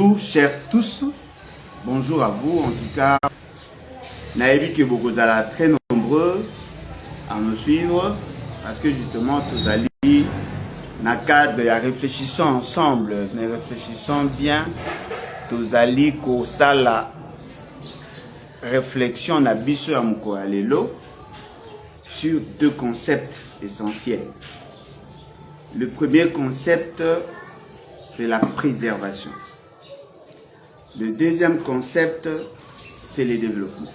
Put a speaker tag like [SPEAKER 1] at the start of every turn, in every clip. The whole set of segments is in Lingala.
[SPEAKER 1] Bonjour chers tous, bonjour à vous. En tout cas, naïvi que beaucoup êtes très nombreux à nous suivre parce que justement tous allez dans le cadre de réfléchissons ensemble, mais réfléchissons bien. Tous allez que ça la réflexion na biso ya moko alelo sur deux concepts essentiels. Le premier concept, c'est la préservation. Le deuxième concept, c'est le développement.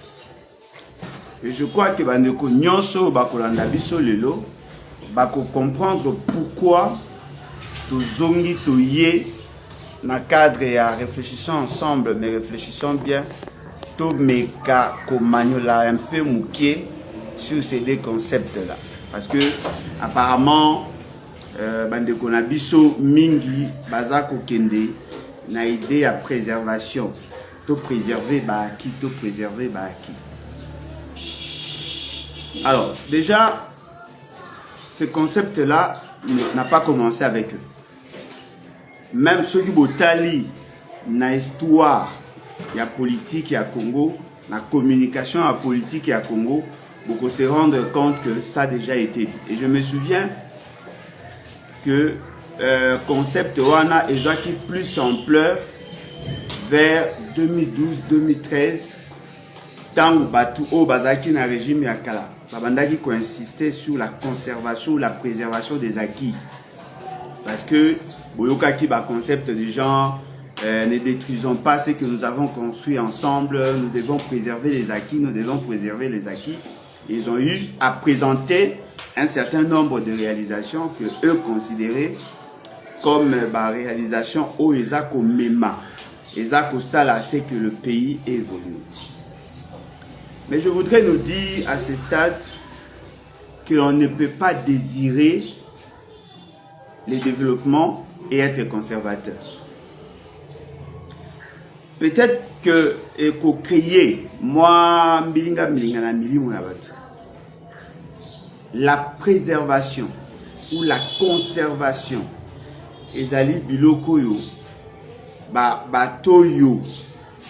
[SPEAKER 1] Et je crois que bandeko nyonso bakolanda biso lelo bako comprendre pourquoi tozongi toye na cadre ya réfléchissons ensemble, mais réfléchissons bien, to meka ko maniola un peu mouké sur ces deux concepts là, parce que apparemment bandeko na biso mingi bazako kende na idée à préservation, to préserver qui, to préserver qui. Alors déjà ce concept là n'a pas commencé avec eux. Même ceux qui botali na histoire ya politique à Congo, la communication à politique à Congo, beaucoup se rendre compte que ça a déjà été dit. Et je me souviens que concept wana qui plus ampleur vers 2012-2013, tant batu o bazaki na régime ya kala babandaki ko insister sur la conservation ou la préservation des acquis, parce que boyokaki ba concept de genre ne détruisons pas ce que nous avons construit ensemble, nous devons préserver les acquis, nous devons préserver les acquis. Ils ont eu à présenter un certain nombre de réalisations que eux considéraient comme réalisation au Ezako Mema. Ezako Sala, c'est que le pays évolue. Mais je voudrais nous dire à ce stade qu'on ne peut pas désirer le développement et être conservateur. Peut-être que pour créer, moi, la préservation ou la conservation, ezali biloko yo, bato yo,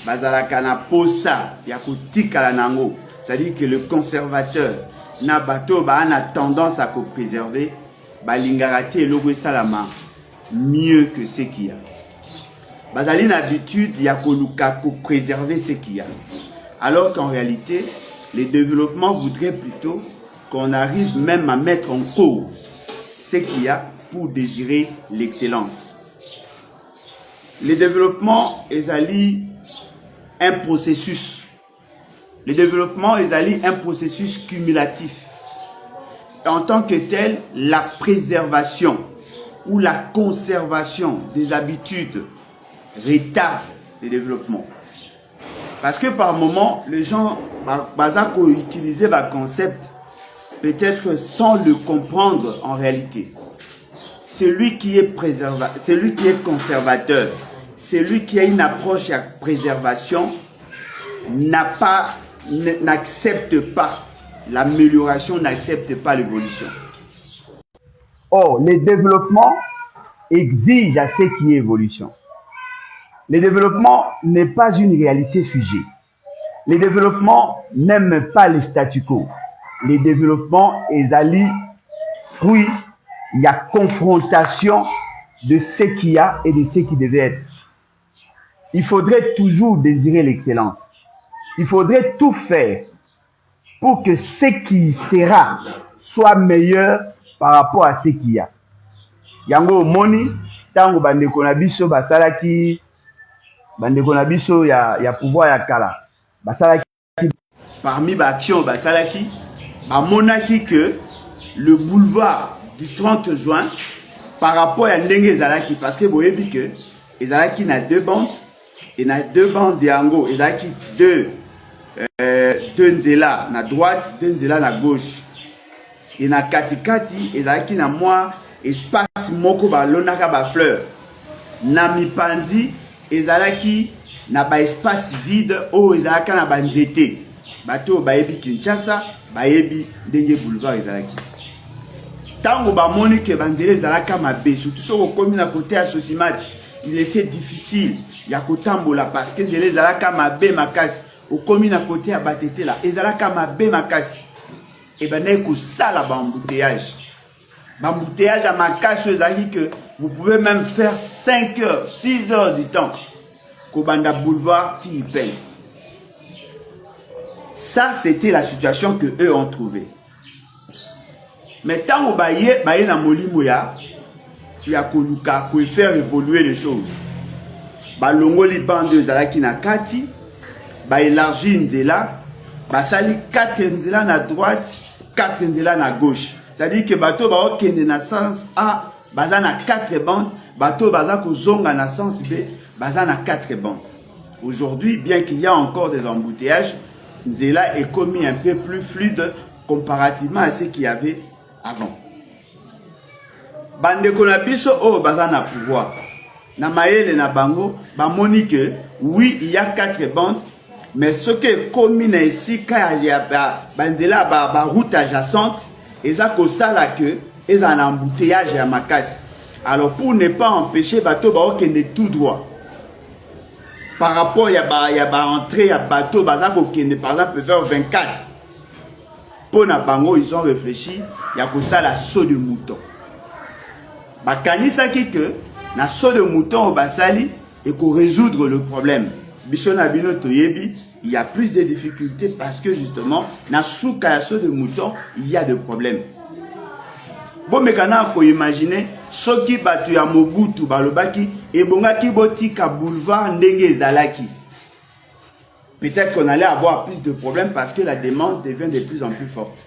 [SPEAKER 1] bazalaka na posa ya kotikala nango. C'est-à-dire que le conservateur na bato ba a tendance à préserver, balingarate elogo salama mieux que ce qu'il y a. Bazali une habitude ya koluka pour préserver ce qu'il y a. Alors qu'en réalité, le développement voudrait plutôt qu'on arrive même à mettre en cause ce qu'il y a pour désirer l'excellence. Le développement est un processus. Le développement est un processus cumulatif. Et en tant que tel, la préservation ou la conservation des habitudes retarde le développement. Parce que par moment, les gens utiliser le concept peut-être sans le comprendre en réalité. Celui qui est celui qui est conservateur, celui qui a une approche à préservation, n'accepte pas l'amélioration, n'accepte pas l'évolution.
[SPEAKER 2] Or, le développement exige à ce qui est évolution. Le développement n'est pas une réalité figée. Le développement n'aime pas le statu quo. Le développement est fruit, il y a confrontation de ce qu'il y a et de ce qui devait être. Il faudrait toujours désirer l'excellence. Il faudrait tout faire pour que ce qui sera soit meilleur par rapport à ce qu'il y a. Yango moni, tango bandeko na biso basalaki bandeko na biso ya pouvoir ya kala basalaki
[SPEAKER 1] parmi baction basalaki bamonaki que le boulevard du 30 juin par rapport à ndenge ezalaki, parce que boyebi que ezalaki na deux bandes et na deux bandes yango ezalaki deux nzela na droite, deux nzela na gauche, et na katikati ezalaki na mwa espace moko balonaka ba fleur, na mipanzi ezalaki na ba espace vide o ezalaka na banzete. Bato bayebi Kinshasa bayebi ndenge boulevard ezalaki. Tango bamoni ke banzela ezalaka mabe, surtout soko komi na côté ya Sosimati il était difficile. Il y a Kotambola parce que les Zalaka Mabé Makasi, au commune à côté à Batete là, et Zalaka Mabé Makasi, et ben n'est que ça là, embouteillage. L'embouteillage à Makasi, c'est-à-dire que vous pouvez même faire 5 heures, 6 heures du temps. Kobanda Boulevard, Tipen. Ça, c'était la situation que eux ont trouvée. Mais tant au baye na Molimoya, il y a Koluka pour faire évoluer les choses. Balongoli bande Zalaki na Kati, élargi Nzela, sali 4 Nzela na droite, 4 Nzela na gauche. C'est-à-dire que bateau ba okende na sens A, baza na 4 bandes, bateau baza ko zonga na sens B, baza na 4 bandes. Aujourd'hui, bien qu'il y a encore des embouteillages, Nzela est commis un peu plus fluide comparativement à ce qu'il y avait avant. Bande konabiso o baza na pouvoir. Na maele na bango, ba moni que oui, il y a 4 bandes, mais ce qui est commis ici, quand il y a Nzela ba route adjacente, et ça que ça là que ils ont un embouteillage à Makasi. Alors pour ne pas empêcher bateau ba okende tout droit. Par rapport il y a entrée à bateau baza okende par exemple vers 24. Pour na bango ils ont réfléchi, il y a que ça la saut de mouton. Ba kanisa ki que na saut de mouton au basali et pour résoudre le problème. Bishona bino toyebi, il y a plus de difficultés parce que justement, na souka saut de mouton, il y a des problèmes. Bon, mais quand on peut imaginer, ce qui batu ya Mobutu balobaki et bongaki botika boulevard ndenge zalaki. Peut-être qu'on allait avoir plus de problèmes parce que la demande devient de plus en plus forte.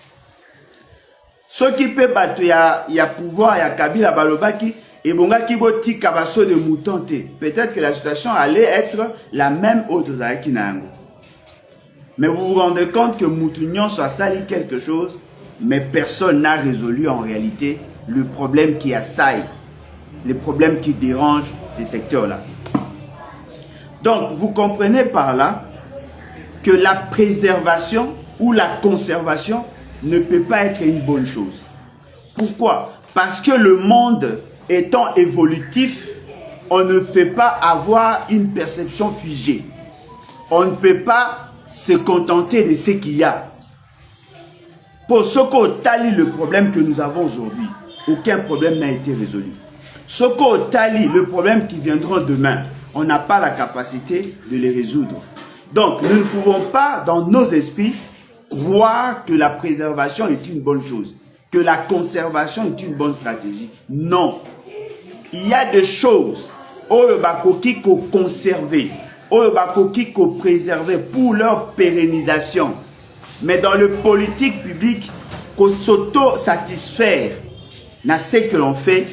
[SPEAKER 1] Ce qui peut batu ya pouvoir ya Kabila balobaki et bongaki botika baso de mouton te. Peut-être que la situation allait être la même autre zalaki nango. Mais vous vous rendez compte que Moutounion soit sali quelque chose, mais personne n'a résolu en réalité le problème qui assaille, le problème qui dérange ces secteurs-là. Donc, vous comprenez par là que la préservation ou la conservation ne peut pas être une bonne chose. Pourquoi? Parce que le monde étant évolutif, on ne peut pas avoir une perception figée. On ne peut pas se contenter de ce qu'il y a. Pour ce qu'on talit le problème que nous avons aujourd'hui, aucun problème n'a été résolu. Ce qu'on talit le problème qui viendront demain, on n'a pas la capacité de les résoudre. Donc, nous ne pouvons pas, dans nos esprits, croire que la préservation est une bonne chose, que la conservation est une bonne stratégie. Non. Il y a des choses où le bakoki qu'on conserver, qui qu'on préserver pour leur pérennisation. Mais dans le politique public, qu'on s'auto-satisfaire, ce que l'on fait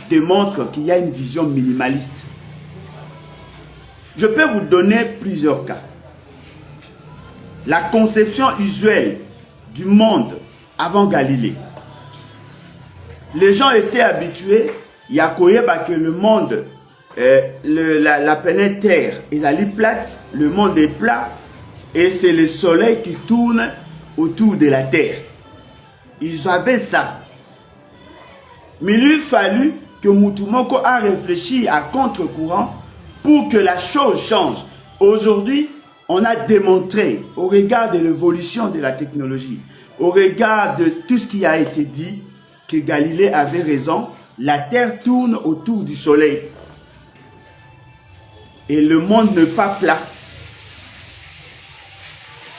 [SPEAKER 1] démontre qu'il y a une vision minimaliste. Je peux vous donner plusieurs cas. La conception usuelle du monde avant Galilée. Les gens étaient habitués, il y a que le monde, la planète Terre est plate, le monde est plat, et c'est le soleil qui tourne autour de la Terre. Ils savaient ça. Mais il a fallu que Moutoumoko a réfléchi à contre-courant pour que la chose change. Aujourd'hui, on a démontré, au regard de l'évolution de la technologie, au regard de tout ce qui a été dit, que Galilée avait raison, la Terre tourne autour du soleil. Et le monde n'est pas plat.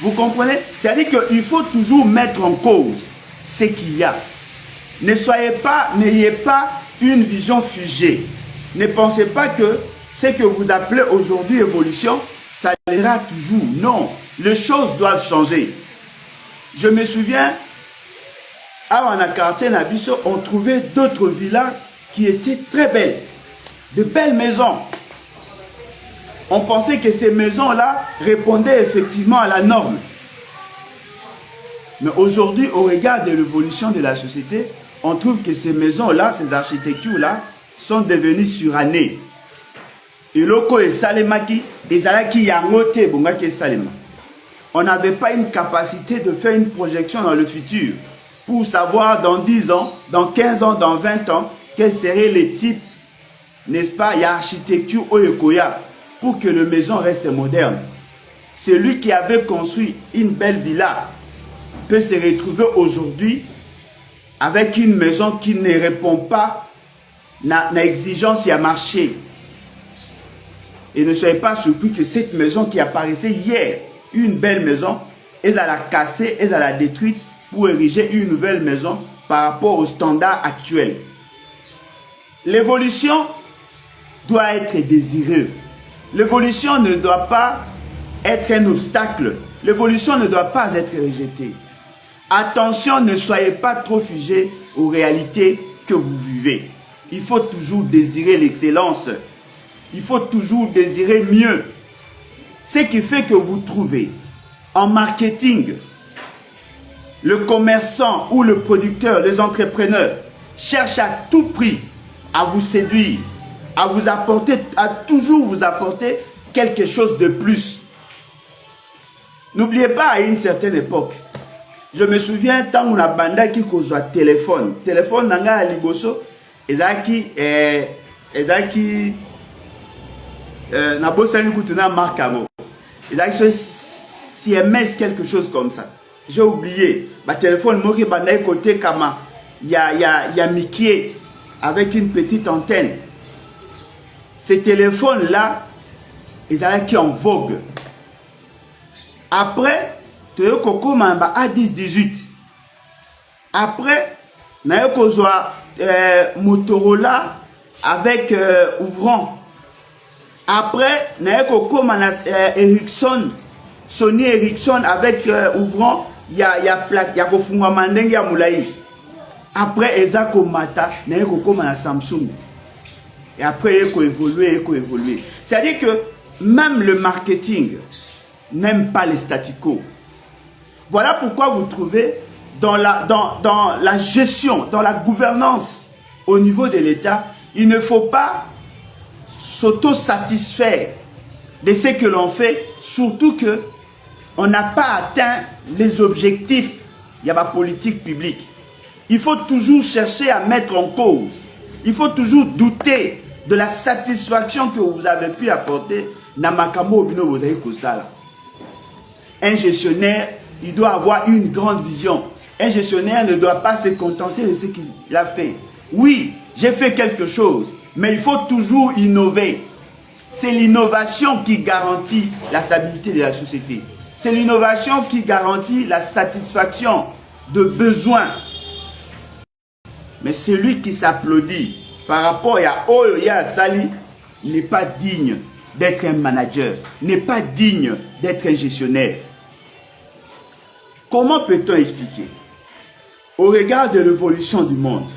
[SPEAKER 1] Vous comprenez? C'est-à-dire qu'il faut toujours mettre en cause ce qu'il y a. N'ayez pas une vision figée. Ne pensez pas que ce que vous appelez aujourd'hui évolution, ça ira toujours. Non, les choses doivent changer. Je me souviens, à un quartier Nabiso, on trouvait d'autres villas qui étaient très belles. De belles maisons. On pensait que ces maisons-là répondaient effectivement à la norme. Mais aujourd'hui, au regard de l'évolution de la société, on trouve que ces maisons-là, ces architectures-là, sont devenues surannées. Et loko et salemaki, et zalaki yangote bongaki salema. On n'avait pas une capacité de faire une projection dans le futur pour savoir dans 10 ans, dans 15 ans, dans 20 ans, quels seraient les types n'est-ce pas, il y a architecture Oyekoya pour que la maison reste moderne. Celui qui avait construit une belle villa peut se retrouver aujourd'hui avec une maison qui ne répond pas à l'exigence et à marché. Et ne soyez pas surpris que cette maison qui apparaissait hier, une belle maison, elle a la cassée, elle a la détruite pour ériger une nouvelle maison par rapport aux standards actuels. L'évolution doit être désirée. L'évolution ne doit pas être un obstacle. L'évolution ne doit pas être rejetée. Attention, ne soyez pas trop figés aux réalités que vous vivez. Il faut toujours désirer l'excellence. Il faut toujours désirer mieux. Ce qui fait que vous trouvez en marketing, le commerçant ou le producteur, les entrepreneurs cherchent à tout prix à vous séduire, à vous apporter, à toujours vous apporter quelque chose de plus. N'oubliez pas, à une certaine époque, je me souviens tant on a bandé qui cause téléphone. Téléphone nanga à liboso, ezaki na bossa ni kutuna markamo. Ezaki CMS quelque chose comme ça. J'ai oublié. Ma téléphone moki bandé côté kama il y a Mickey avec une petite antenne. Ces téléphones là, ezaki en vogue. Après, tu as Coco Mamba A10-18. Après, tu as Motorola avec ouvrant. Après, tu as Ericsson, Sony Ericsson avec ouvrant. Il y a Moulay. Après, Ezako Mata, tu as Samsung. Et après, il faut évoluer. C'est-à-dire que même le marketing n'aime pas les statu quo. Voilà pourquoi vous trouvez dans la gestion, dans la gouvernance au niveau de l'État, il ne faut pas s'auto-satisfaire de ce que l'on fait, surtout que on n'a pas atteint les objectifs. Il y a ma politique publique. Il faut toujours chercher à mettre en cause. Il faut toujours douter de la satisfaction que vous avez pu apporter. Un gestionnaire, il doit avoir une grande vision. Un gestionnaire ne doit pas se contenter de ce qu'il a fait. Oui, j'ai fait quelque chose, mais il faut toujours innover. C'est l'innovation qui garantit la stabilité de la société. C'est l'innovation qui garantit la satisfaction de besoins. Mais celui qui s'applaudit par rapport à Oya Sali n'est pas digne d'être un manager, n'est pas digne d'être un gestionnaire. Comment peut-on expliquer, au regard de l'évolution du monde,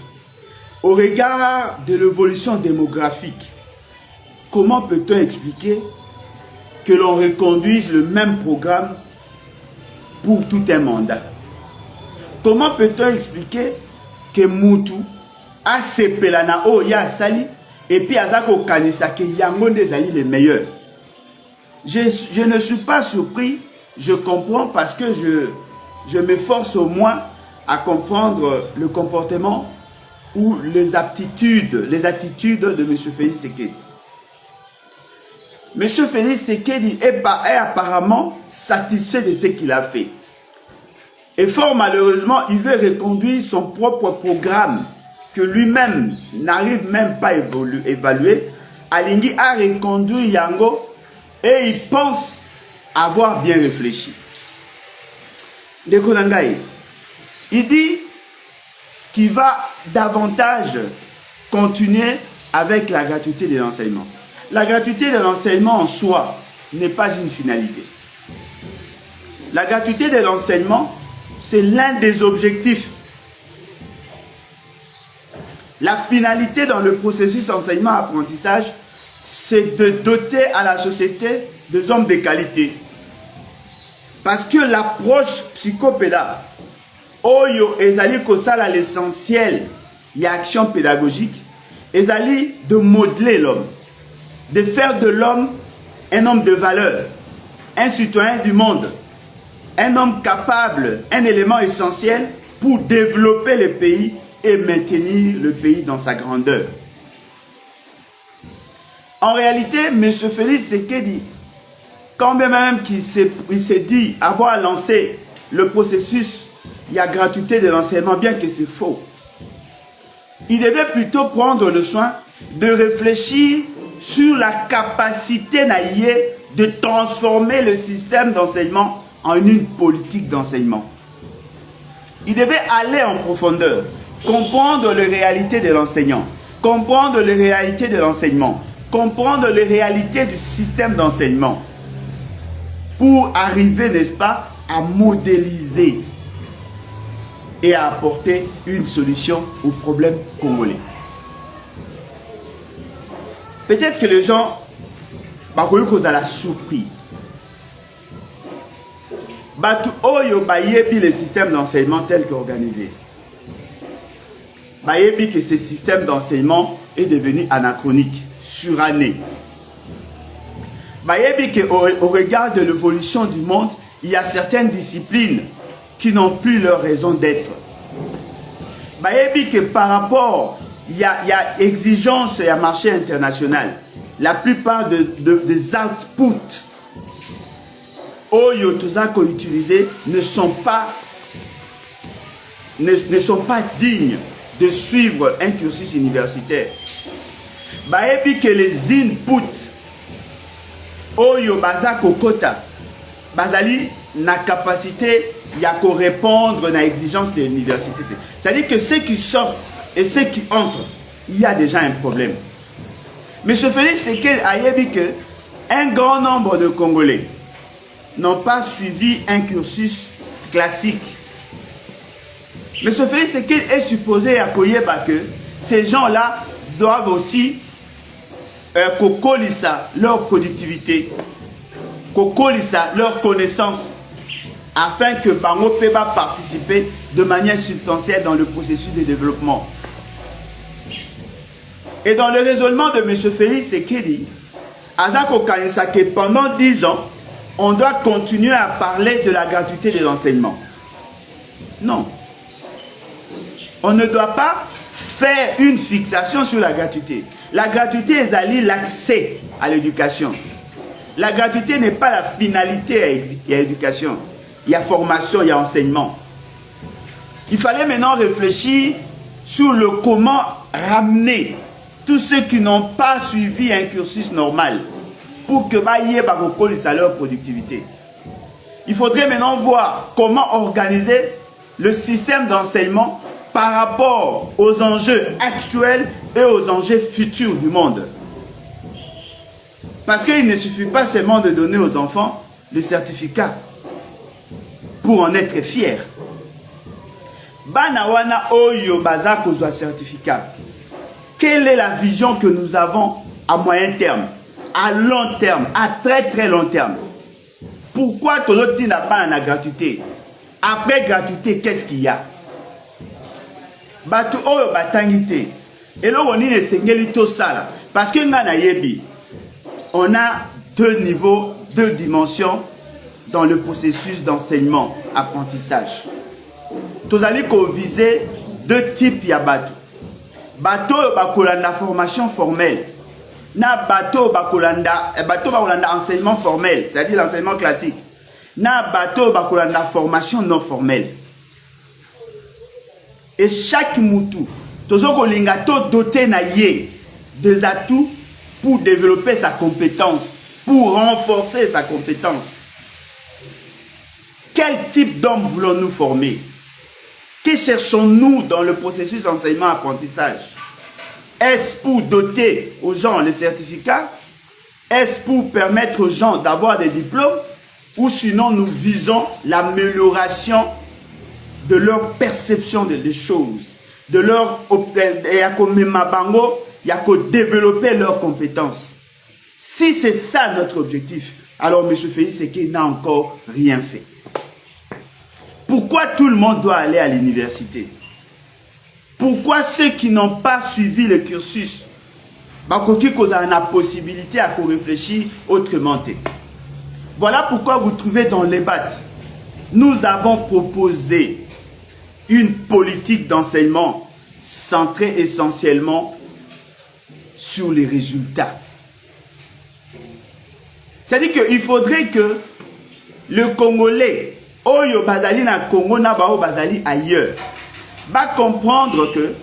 [SPEAKER 1] au regard de l'évolution démographique, comment peut-on expliquer que l'on reconduise le même programme pour tout un mandat? Comment peut-on expliquer que Moutou a sepelana Oya Sali et puis Azako Kanisa que Yango Ndezali les meilleurs? Je ne suis pas surpris, je comprends parce que je m'efforce au moins à comprendre le comportement ou les attitudes de M. Félix Tshisekedi. M. Félix Tshisekedi est apparemment satisfait de ce qu'il a fait. Et fort malheureusement, il veut reconduire son propre programme que lui-même n'arrive même pas à évaluer. Alingi a reconduit Yango et il pense avoir bien réfléchi. Il dit qu'il va davantage continuer avec la gratuité de l'enseignement. La gratuité de l'enseignement en soi n'est pas une finalité. La gratuité de l'enseignement, c'est l'un des objectifs. La finalité dans le processus enseignement-apprentissage, c'est de doter à la société des hommes de qualité. Parce que l'approche psychopédagogique, Oyo ezali kosala l'essentiel, il y a action pédagogique, ezali de modeler l'homme, de faire de l'homme un homme de valeur, un citoyen du monde, un homme capable, un élément essentiel pour développer le pays et maintenir le pays dans sa grandeur. En réalité, M. Félix Tshisekedi, quand bien même il s'est dit avoir lancé le processus, il y a gratuité de l'enseignement, bien que c'est faux. Il devait plutôt prendre le soin de réfléchir sur la capacité naïe de transformer le système d'enseignement en une politique d'enseignement. Il devait aller en profondeur, comprendre les réalités de l'enseignant, comprendre les réalités de l'enseignement, comprendre les réalités du système d'enseignement pour arriver, n'est-ce pas, à modéliser et à apporter une solution aux problèmes congolais. Peut-être que les gens ont la surpris. Batu oyo bayebi le système d'enseignement tel qu'organisé. Bayebi que ce système d'enseignement est devenu anachronique, suranné. Bayebi que au regard de l'évolution du monde, il y a certaines disciplines qui n'ont plus leur raison d'être. Bayebi que par rapport, il y a exigence et un marché international. La plupart des outputs Oyo Tozako utilisés ne sont pas dignes de suivre un cursus universitaire. Bayebi que les inputs Oyo Bazako Kota Bazali na capacité ya ko répondre à l'exigence de l'université. C'est-à-dire que ceux qui sortent et ceux qui entrent, il y a déjà un problème. Mais ce fait, c'est qu'un grand nombre de Congolais n'ont pas suivi un cursus classique. Mais ce fait, c'est qu'il est supposé accueillir que ces gens-là doivent aussi kokolisa leur productivité, kokolisa leur connaissance, afin que Bango Peba participer de manière substantielle dans le processus de développement. Et dans le raisonnement de M. Félix Tshisekedi, Azako Kanisa que pendant 10 ans, on doit continuer à parler de la gratuité de l'enseignement. Non. On ne doit pas faire une fixation sur la gratuité. La gratuité est l'accès à l'éducation. La gratuité n'est pas la finalité à l'éducation. Il y a formation, il y a enseignement. Il fallait maintenant réfléchir sur le comment ramener tous ceux qui n'ont pas suivi un cursus normal pour que ça leur productivité. Il faudrait maintenant voir comment organiser le système d'enseignement par rapport aux enjeux actuels et aux enjeux futurs du monde. Parce qu'il ne suffit pas seulement de donner aux enfants le certificat pour en être fiers. Banawana Oyo Bazako doit certificat. Quelle est la vision que nous avons à moyen terme, à long terme, à très très long terme? Pourquoi Toloti n'a pas la gratuité? Après gratuité, qu'est-ce qu'il y a? Batu Oyo Batangite. Et là, on est sengeli to sala. Parce que on a deux niveaux, deux dimensions dans le processus d'enseignement, apprentissage. Tous allez viser deux types de bateaux. Bateau bakolanda formation formelle. Na bateau bakolanda enseignement formel, c'est-à-dire l'enseignement classique. Na bateau bakolanda formation non formelle. Et chaque moutou, tozoko lingato doté na yé des atouts pour développer sa compétence, pour renforcer sa compétence. Quel type d'homme voulons-nous former? Que cherchons-nous dans le processus d'enseignement-apprentissage? Est-ce pour doter aux gens les certificats? Est-ce pour permettre aux gens d'avoir des diplômes? Ou sinon nous visons l'amélioration de leur perception des choses, de leur développer leurs compétences? Si c'est ça notre objectif, alors M. Félix Tshisekedi n'a encore rien fait. Pourquoi tout le monde doit aller à l'université? Pourquoi ceux qui n'ont pas suivi le cursus ont la possibilité à réfléchir autrement? Voilà pourquoi vous trouvez dans les BAT, nous avons proposé une politique d'enseignement centrée essentiellement sur les résultats. C'est-à-dire qu'il faudrait que le Congolais, Oyo Bazali na Congo na bao Bazali ailleurs, va comprendre que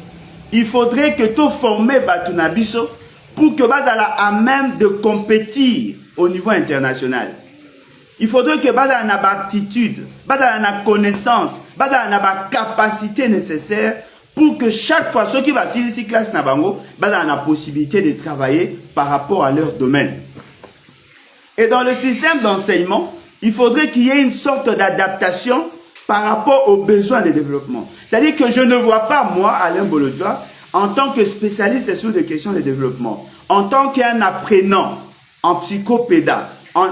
[SPEAKER 1] il faudrait que tout former Batuna Biso pour que Bazala à même de compétir au niveau international. Il faudrait que Bazala na aptitude, Bazala na connaissance, Bazala na capacité nécessaire pour que chaque fois ceux qui va ici classe na bango, Bazala na possibilité de travailler par rapport à leur domaine. Et dans le système d'enseignement, il faudrait qu'il y ait une sorte d'adaptation par rapport aux besoins de développement. C'est-à-dire que je ne vois pas, moi, Alain Bolodjoa, en tant que spécialiste sur des questions de développement, en tant qu'un apprenant en psychopéda, en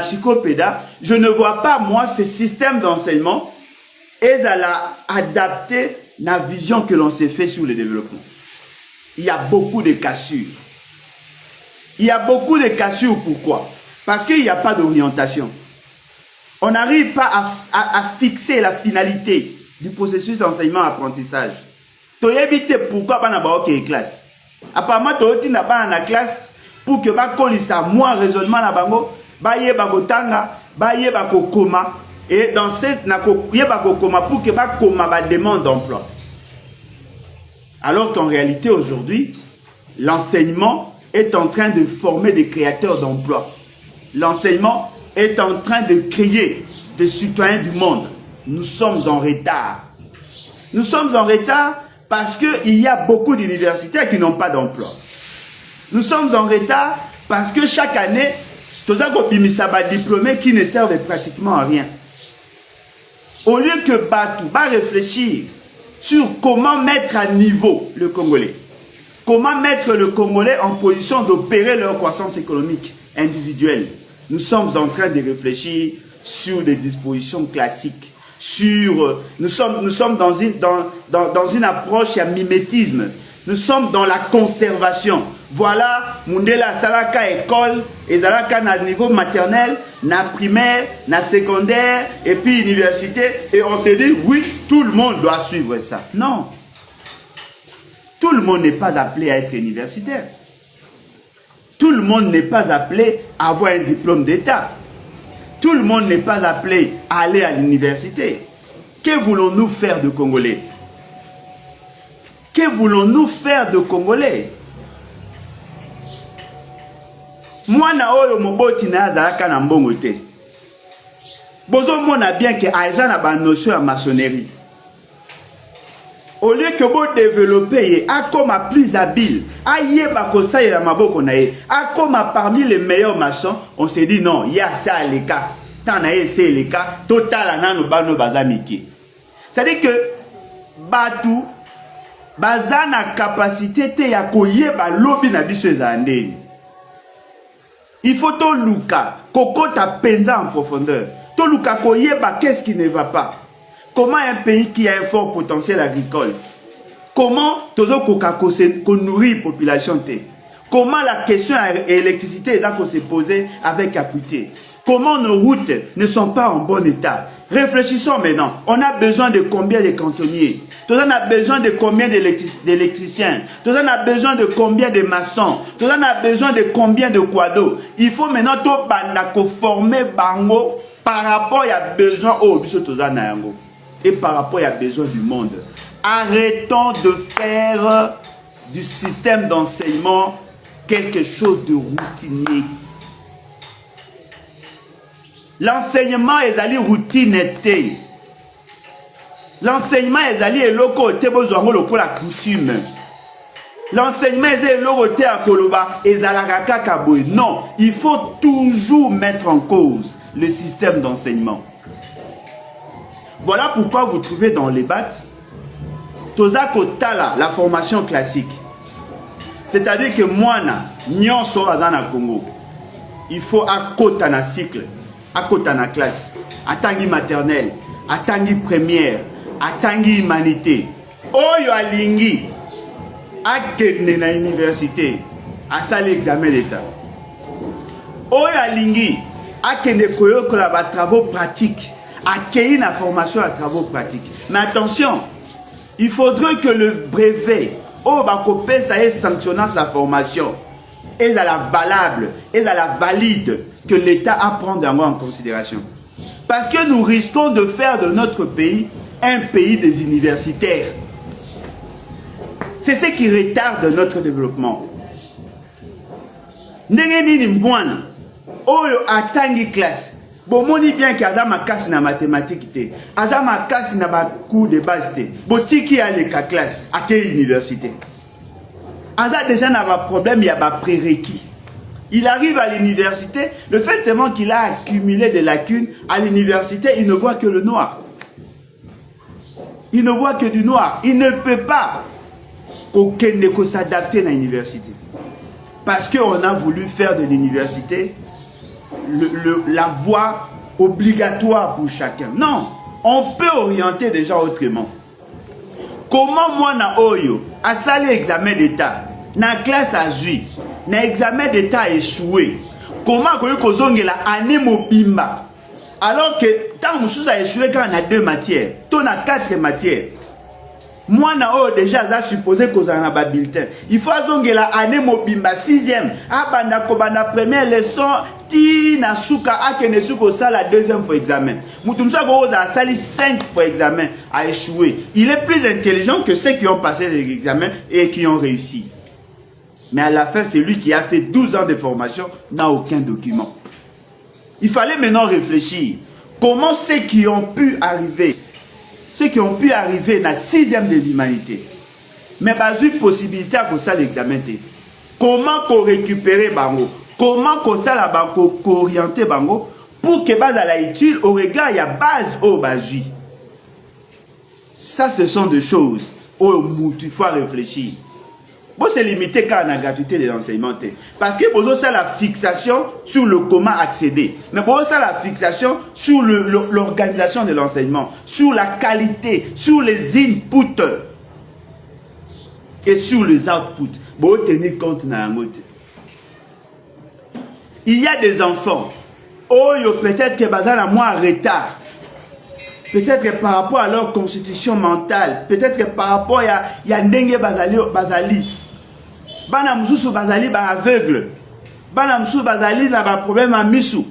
[SPEAKER 1] psychopéda, je ne vois pas, moi, ce système d'enseignement et à la adapter la vision que l'on s'est fait sur le développement. Il y a beaucoup de cassures. Il y a beaucoup de cassures, pourquoi? Parce qu'il n'y a pas d'orientation. On n'arrive pas à fixer la finalité du processus d'enseignement-apprentissage. Tu as évité pourquoi pas dans la classe. Apparemment, tu as été dans la classe pour que tu aies moins raisonnement na bango, baye bagotanga, baye bakokoma et dans cette nakoye bakokoma pour que bakoma ba demande d'emploi. Alors qu'en réalité aujourd'hui, l'enseignement est en train de former des créateurs d'emplois. L'enseignement est en train de créer des citoyens du monde. Nous sommes en retard. Nous sommes en retard parce qu'il y a beaucoup d'universitaires qui n'ont pas d'emploi. Nous sommes en retard parce que chaque année, tous les diplômés qui ne servent pratiquement à rien. Au lieu que Batou va réfléchir sur comment mettre à niveau le Congolais, comment mettre le Congolais en position d'opérer leur croissance économique individuelle, nous sommes en train de réfléchir sur des dispositions classiques. Nous sommes dans une approche à mimétisme. Nous sommes dans la conservation. Voilà, Mundela Salaka école, et Salaka na niveau maternel, na primaire, na secondaire, et puis université. Et on se dit, oui, tout le monde doit suivre ça. Non. Tout le monde n'est pas appelé à être universitaire. Tout le monde n'est pas appelé à avoir un diplôme d'État. Tout le monde n'est pas appelé à aller à l'université. Que voulons-nous faire de Congolais? Que voulons-nous faire de Congolais? Moi, na oyo moboti na azalaka na mbongo te. Bozo mona bien que aiza na ba notion ya maçonnerie. Au lieu que vous développez, à comme plus habile, à yeba kosa la maboko na ye, à comme parmi les meilleurs maçons, on s'est dit non, il y a ça les cas. Tant na c'est les cas, total anano bano bazamiki. C'est-à-dire que Batou bazana capacité te ya koyeba lobi na biso ezandeni. Il faut to luka, koko ta penza en profondeur. To luka koyeba qu'est-ce qui ne va pas. Comment un pays qui a un fort potentiel agricole, comment qu'on nourrit la population, comment la question de l'électricité est se poser avec acuité, comment nos routes ne sont pas en bon état. Réfléchissons maintenant, on a besoin de combien de cantonniers, on a besoin de combien d'électriciens, on a besoin de combien de maçons, on a besoin de combien de quados. Il faut maintenant tout former bango par rapport à besoin au biso tozana yango. Et par rapport à besoin du monde. Arrêtons de faire du système d'enseignement quelque chose de routinier. L'enseignement est allé routineté. L'enseignement est allé eloko te bozwango lokola coutume. L'enseignement est allé eloko te akoloba ezalaka kaka boy. Non, il faut toujours mettre en cause le système d'enseignement. Voilà pourquoi vous trouvez dans les BAT Tozako Tala, la formation classique. C'est-à-dire que moi, nyonso azana Congo, il faut akota na cycle, akota na classe, atangi maternelle, atangi première, atangi humanité. Oyo alingi, akene na université, asali examen d'état. Oyo alingi, akene koyokola ba travaux pratiques. Accueillir la formation à travaux pratiques. Mais attention, il faudrait que le brevet, au Bakopé, ça ait sanctionnant sa formation. est la valable, est la valide que l'État a à prendre en considération. Parce que nous risquons de faire de notre pays un pays des universitaires. C'est ce qui retarde notre développement. Ndengeni mbwana oyo atangi classe. Bomoni bien qu'aza makasi na mathématique te. Aza makasi na ba cours de base te. Botiki ale ka classe à quelle université? Aza déjà n'a pas problème, il y a pas prérequis. Il arrive à l'université, le fait seulement qu'il a accumulé des lacunes à l'université, il ne voit que le noir. Il ne voit que du noir. Il ne peut pas s'adapter à l'université. Parce qu'on a voulu faire de l'université la voie obligatoire pour chacun. Non, on peut orienter déjà autrement. Comment moi na oyo a sali examen d'état na classe à jui na examen d'état échoué, comment koyo la année mobimba alors que tant mususu a échoué quand on a 2 matières, ton a 4 matières. Moi na oyo déjà za supposé kozala na ba bulletin. Il faut la année mobimba 6e abanda ko banda première leçon ti na suka akene suko ça la 2e pour examen. Mutumsa ko za sali 5 pour examen a échoué. Il est plus intelligent que ceux qui ont passé les examens et qui ont réussi. Mais à la fin, c'est lui qui a fait 12 ans de formation, n'a aucun document. Il fallait maintenant réfléchir. Comment ceux qui ont pu arriver dans la 6e des humanités, mais pas eu possibilité à ça l'examen. Comment qu'on récupérer bango? Comment qu'on ça la bango, orienter bango pour que base à la étude au regard il y a base au basu. Ça, ce sont des choses où il faut réfléchir. Bon, c'est limité quand on a gratuité des enseignements. Parce que pour ça, la fixation sur le comment accéder. Mais pour ça, la fixation sur l'organisation de l'enseignement, sur la qualité, sur les inputs et sur les outputs. Bon, tenir compte dans la motte. Il y a des enfants, oh, peut-être que bazar a moins retard. Peut-être que par rapport à leur constitution mentale, peut-être que par rapport à Ndenge Bazali. Bana mususu bazali ba aveugle. Bana mususu bazali na ba problème à misu.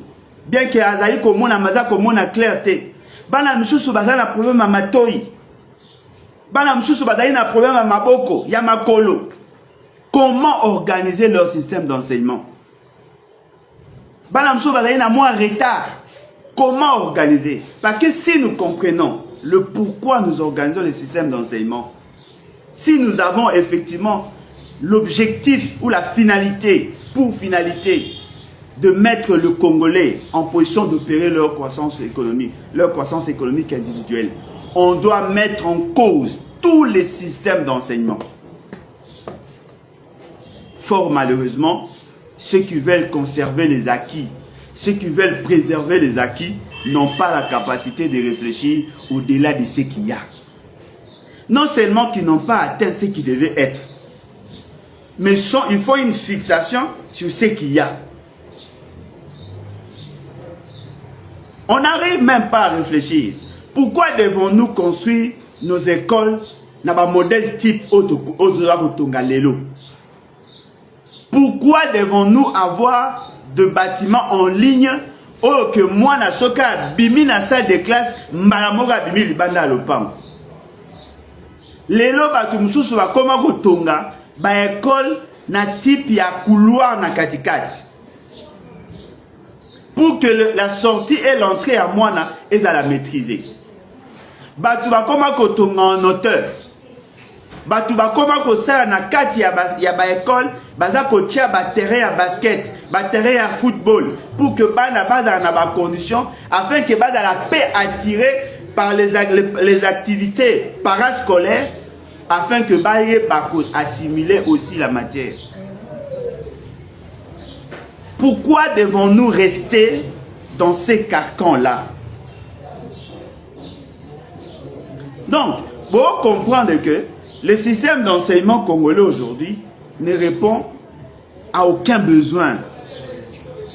[SPEAKER 1] Bien que azali komona maza komona clarté. Bana mususu bazali na problème à matoi. Bana mususu bazali na problème à maboko, ya makolo. Comment organiser leur système d'enseignement? Bana mususu bazali na moins retard. Comment organiser? Parce que si nous comprenons le pourquoi nous organisons le système d'enseignement, si nous avons effectivement l'objectif ou la finalité, pour finalité, de mettre le Congolais en position d'opérer leur croissance économique individuelle, on doit mettre en cause tous les systèmes d'enseignement. Fort malheureusement, ceux qui veulent conserver les acquis, ceux qui veulent préserver les acquis, n'ont pas la capacité de réfléchir au-delà de ce qu'il y a. Non seulement qu'ils n'ont pas atteint ce qui devait être, mais il faut une fixation sur ce qu'il y a. On n'arrive même pas à réfléchir. Pourquoi devons-nous construire nos écoles dans un modèle type Ototongalelo? Pourquoi devons-nous avoir de bâtiments en ligne ou que moi, na soka bimi na salle de classe, mbalamoga bimi libanda lopam? Lelo batumsusu ba koma kotonga ba école na type ya couloir na katikati. Pour que la sortie et l'entrée à Moana est à la maîtriser. Batu ba koma kotonga en hauteur. Batu ba koma ko sala na kati ya ba école, baza ko tia ba terrain à basket, ba terrain à football pour que bana baza na ba condition afin que bana la paix attirée par les activités parascolaires afin que baye ba assimiler aussi la matière. Pourquoi devons-nous rester dans ces carcans-là? Donc, pour comprendre que le système d'enseignement congolais aujourd'hui ne répond à aucun besoin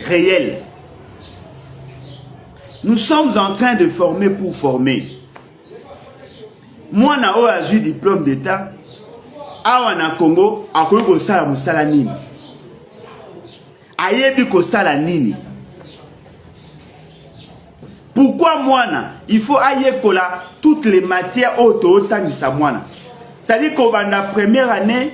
[SPEAKER 1] réel. Nous sommes en train de former pour former. Moi, j'ai eu diplôme d'État. Awa na Congo, akoyo sala musala nini. ayebi kosala nini. Pourquoi moana? Il faut ayekola toutes les matières auto-tangisa moana. C'est-à-dire qu'on va dans la première année,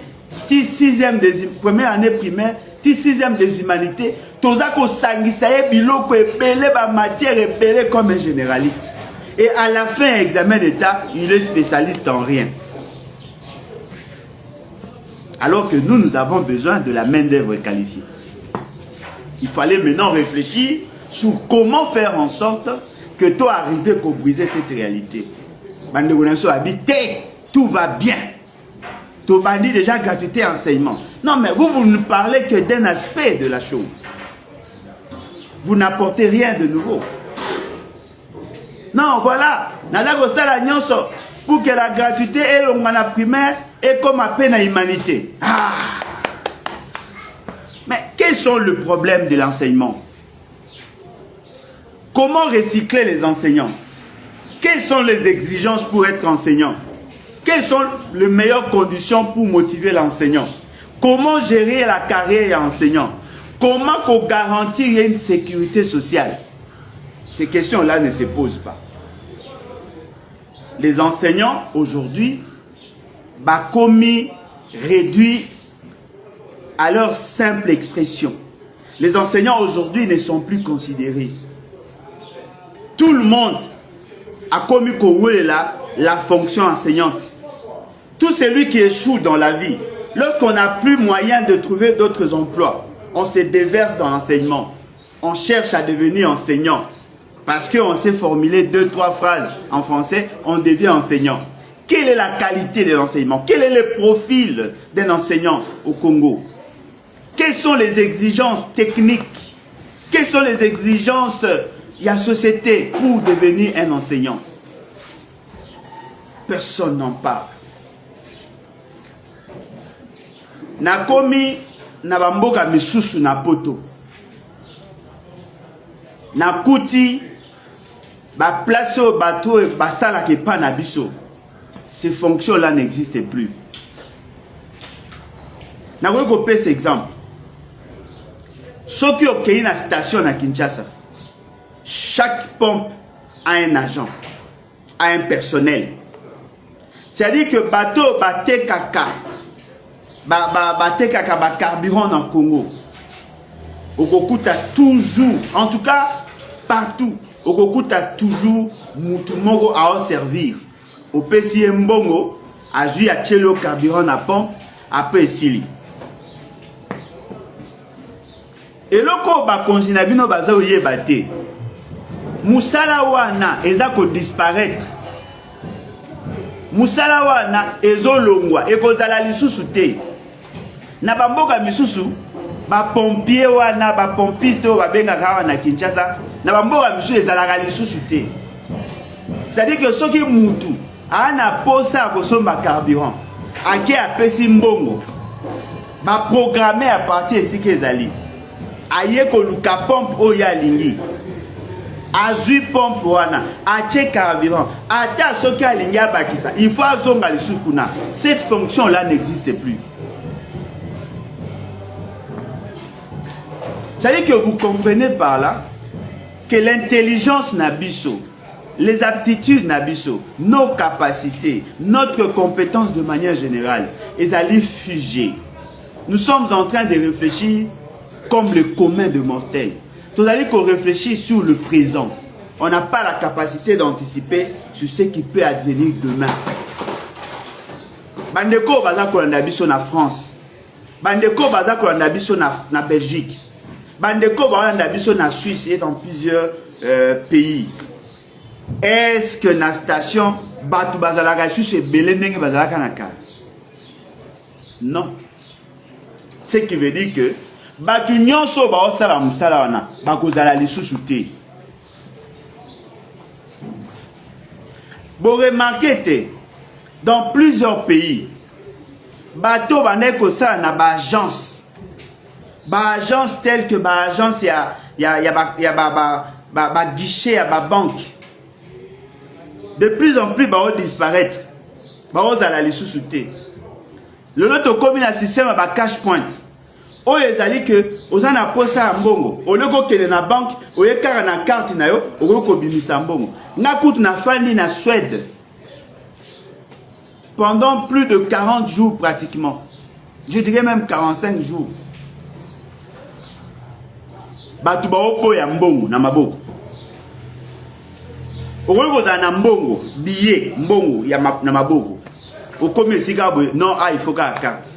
[SPEAKER 1] première année primaire, 6e des humanités, toza ko sangisa biloko epele ba matière epele comme un généraliste. Et à la fin examen d'état, il est spécialiste en rien. Alors que nous avons besoin de la main-d'œuvre qualifiée. Il fallait maintenant réfléchir sur comment faire en sorte que toi arrives à briser cette réalité. Tout va bien. Tout va dire déjà gratuité enseignement. Non, mais vous ne parlez que d'un aspect de la chose. Vous n'apportez rien de nouveau. Non, voilà. Pour que la gratuité et la primaire est comme à peine à humanité. Ah. Mais quels sont les problèmes de l'enseignement? Comment recycler les enseignants? Quelles sont les exigences pour être enseignant? Quelles sont les meilleures conditions pour motiver l'enseignant? Comment gérer la carrière enseignant? Comment garantir une sécurité sociale? Ces questions-là ne se posent pas. Les enseignants, aujourd'hui, commis réduits à leur simple expression. Les enseignants, aujourd'hui, ne sont plus considérés. Tout le monde a commis la fonction enseignante. Tout celui qui échoue dans la vie, lorsqu'on n'a plus moyen de trouver d'autres emplois, on se déverse dans l'enseignement. On cherche à devenir enseignant. Parce qu'on sait formuler 2-3 phrases en français, on devient enseignant. Quelle est la qualité de l'enseignement? Quel est le profil d'un enseignant au Congo? Quelles sont les exigences techniques? Quelles sont les exigences de la société pour devenir un enseignant? Personne n'en parle. Nakomi nabamboka misusu na poto. Nakuti ba place au bateau et basala ke pa na biso. Ces fonctions-là n'existent plus. Nakoki kopesa exemple. Soki okei na station na Kinshasa, chaque pompe a un agent, a un personnel. C'est-à-dire que bateau bate kaka, bate kaka ba carburant dans Congo. Okokuta toujours, en tout cas partout, okokuta toujours mutumoko à servir. Au pesi mbongo, azui a chelo carburant na pompe, après sili. Et loko ba konzina bino baza oyeba te. Musala wana eza ko disparaître. Musala wana ezolongwa ekozala lisusu te. Na bamboka misusu ba pompier wana ba pompiste o babengaka wana Kinshasa na bamboka misusu ezalaka lisusu te. C'est-à-dire que soki mutu ana posa kosomba carburant ake apesi mbongo ba programmer à partir esika ezali. Aye koluka pompe oya lingi. Azui pompe wana, ache carburant, ata soki alingi abakisa, il faut azonga lisukuna. Cette fonction-là n'existe plus. C'est-à-dire que vous comprenez par là que l'intelligence nabiso, les aptitudes nabiso, nos capacités, notre compétence de manière générale, elles allaient figer. Nous sommes en train de réfléchir comme le commun de mortels. C'est-à-dire qu'on réfléchit sur le présent. On n'a pas la capacité d'anticiper sur ce qui peut advenir demain. Bandeko baza kolanda biso na France. Bandeko baza kolanda biso na Belgique. Bandeko balanda biso na Suisse et dans plusieurs pays. Est-ce que na station batu bazalaka sur ce belé ndenge bazalaka na ka? Non. Ce qui veut dire que batu nyonso ba osala musala wana bakozala lisusu te. Vous remarquez, dans plusieurs pays, bateau baneko ça na ba agence. Ba agence telle que ba agence ya guichet à ba banque. De plus en plus ba disparaître. Ba osala lisusu te. Le lot comme un système à ba cash point. oyo ezali que oza na posa ya mbongo oloko okende na banque oye kaka na carte na yo okoki kobimisa mbongo. Nga kutu nafandi na Suède pendant plus de 40 jours pratiquement, je dirais même 45 jours. Batu baoboya mbongo na maboko. Okoki kozala na mbongo billet mbongo ya na maboko okomi esika boye non, il faut qu'à la carte.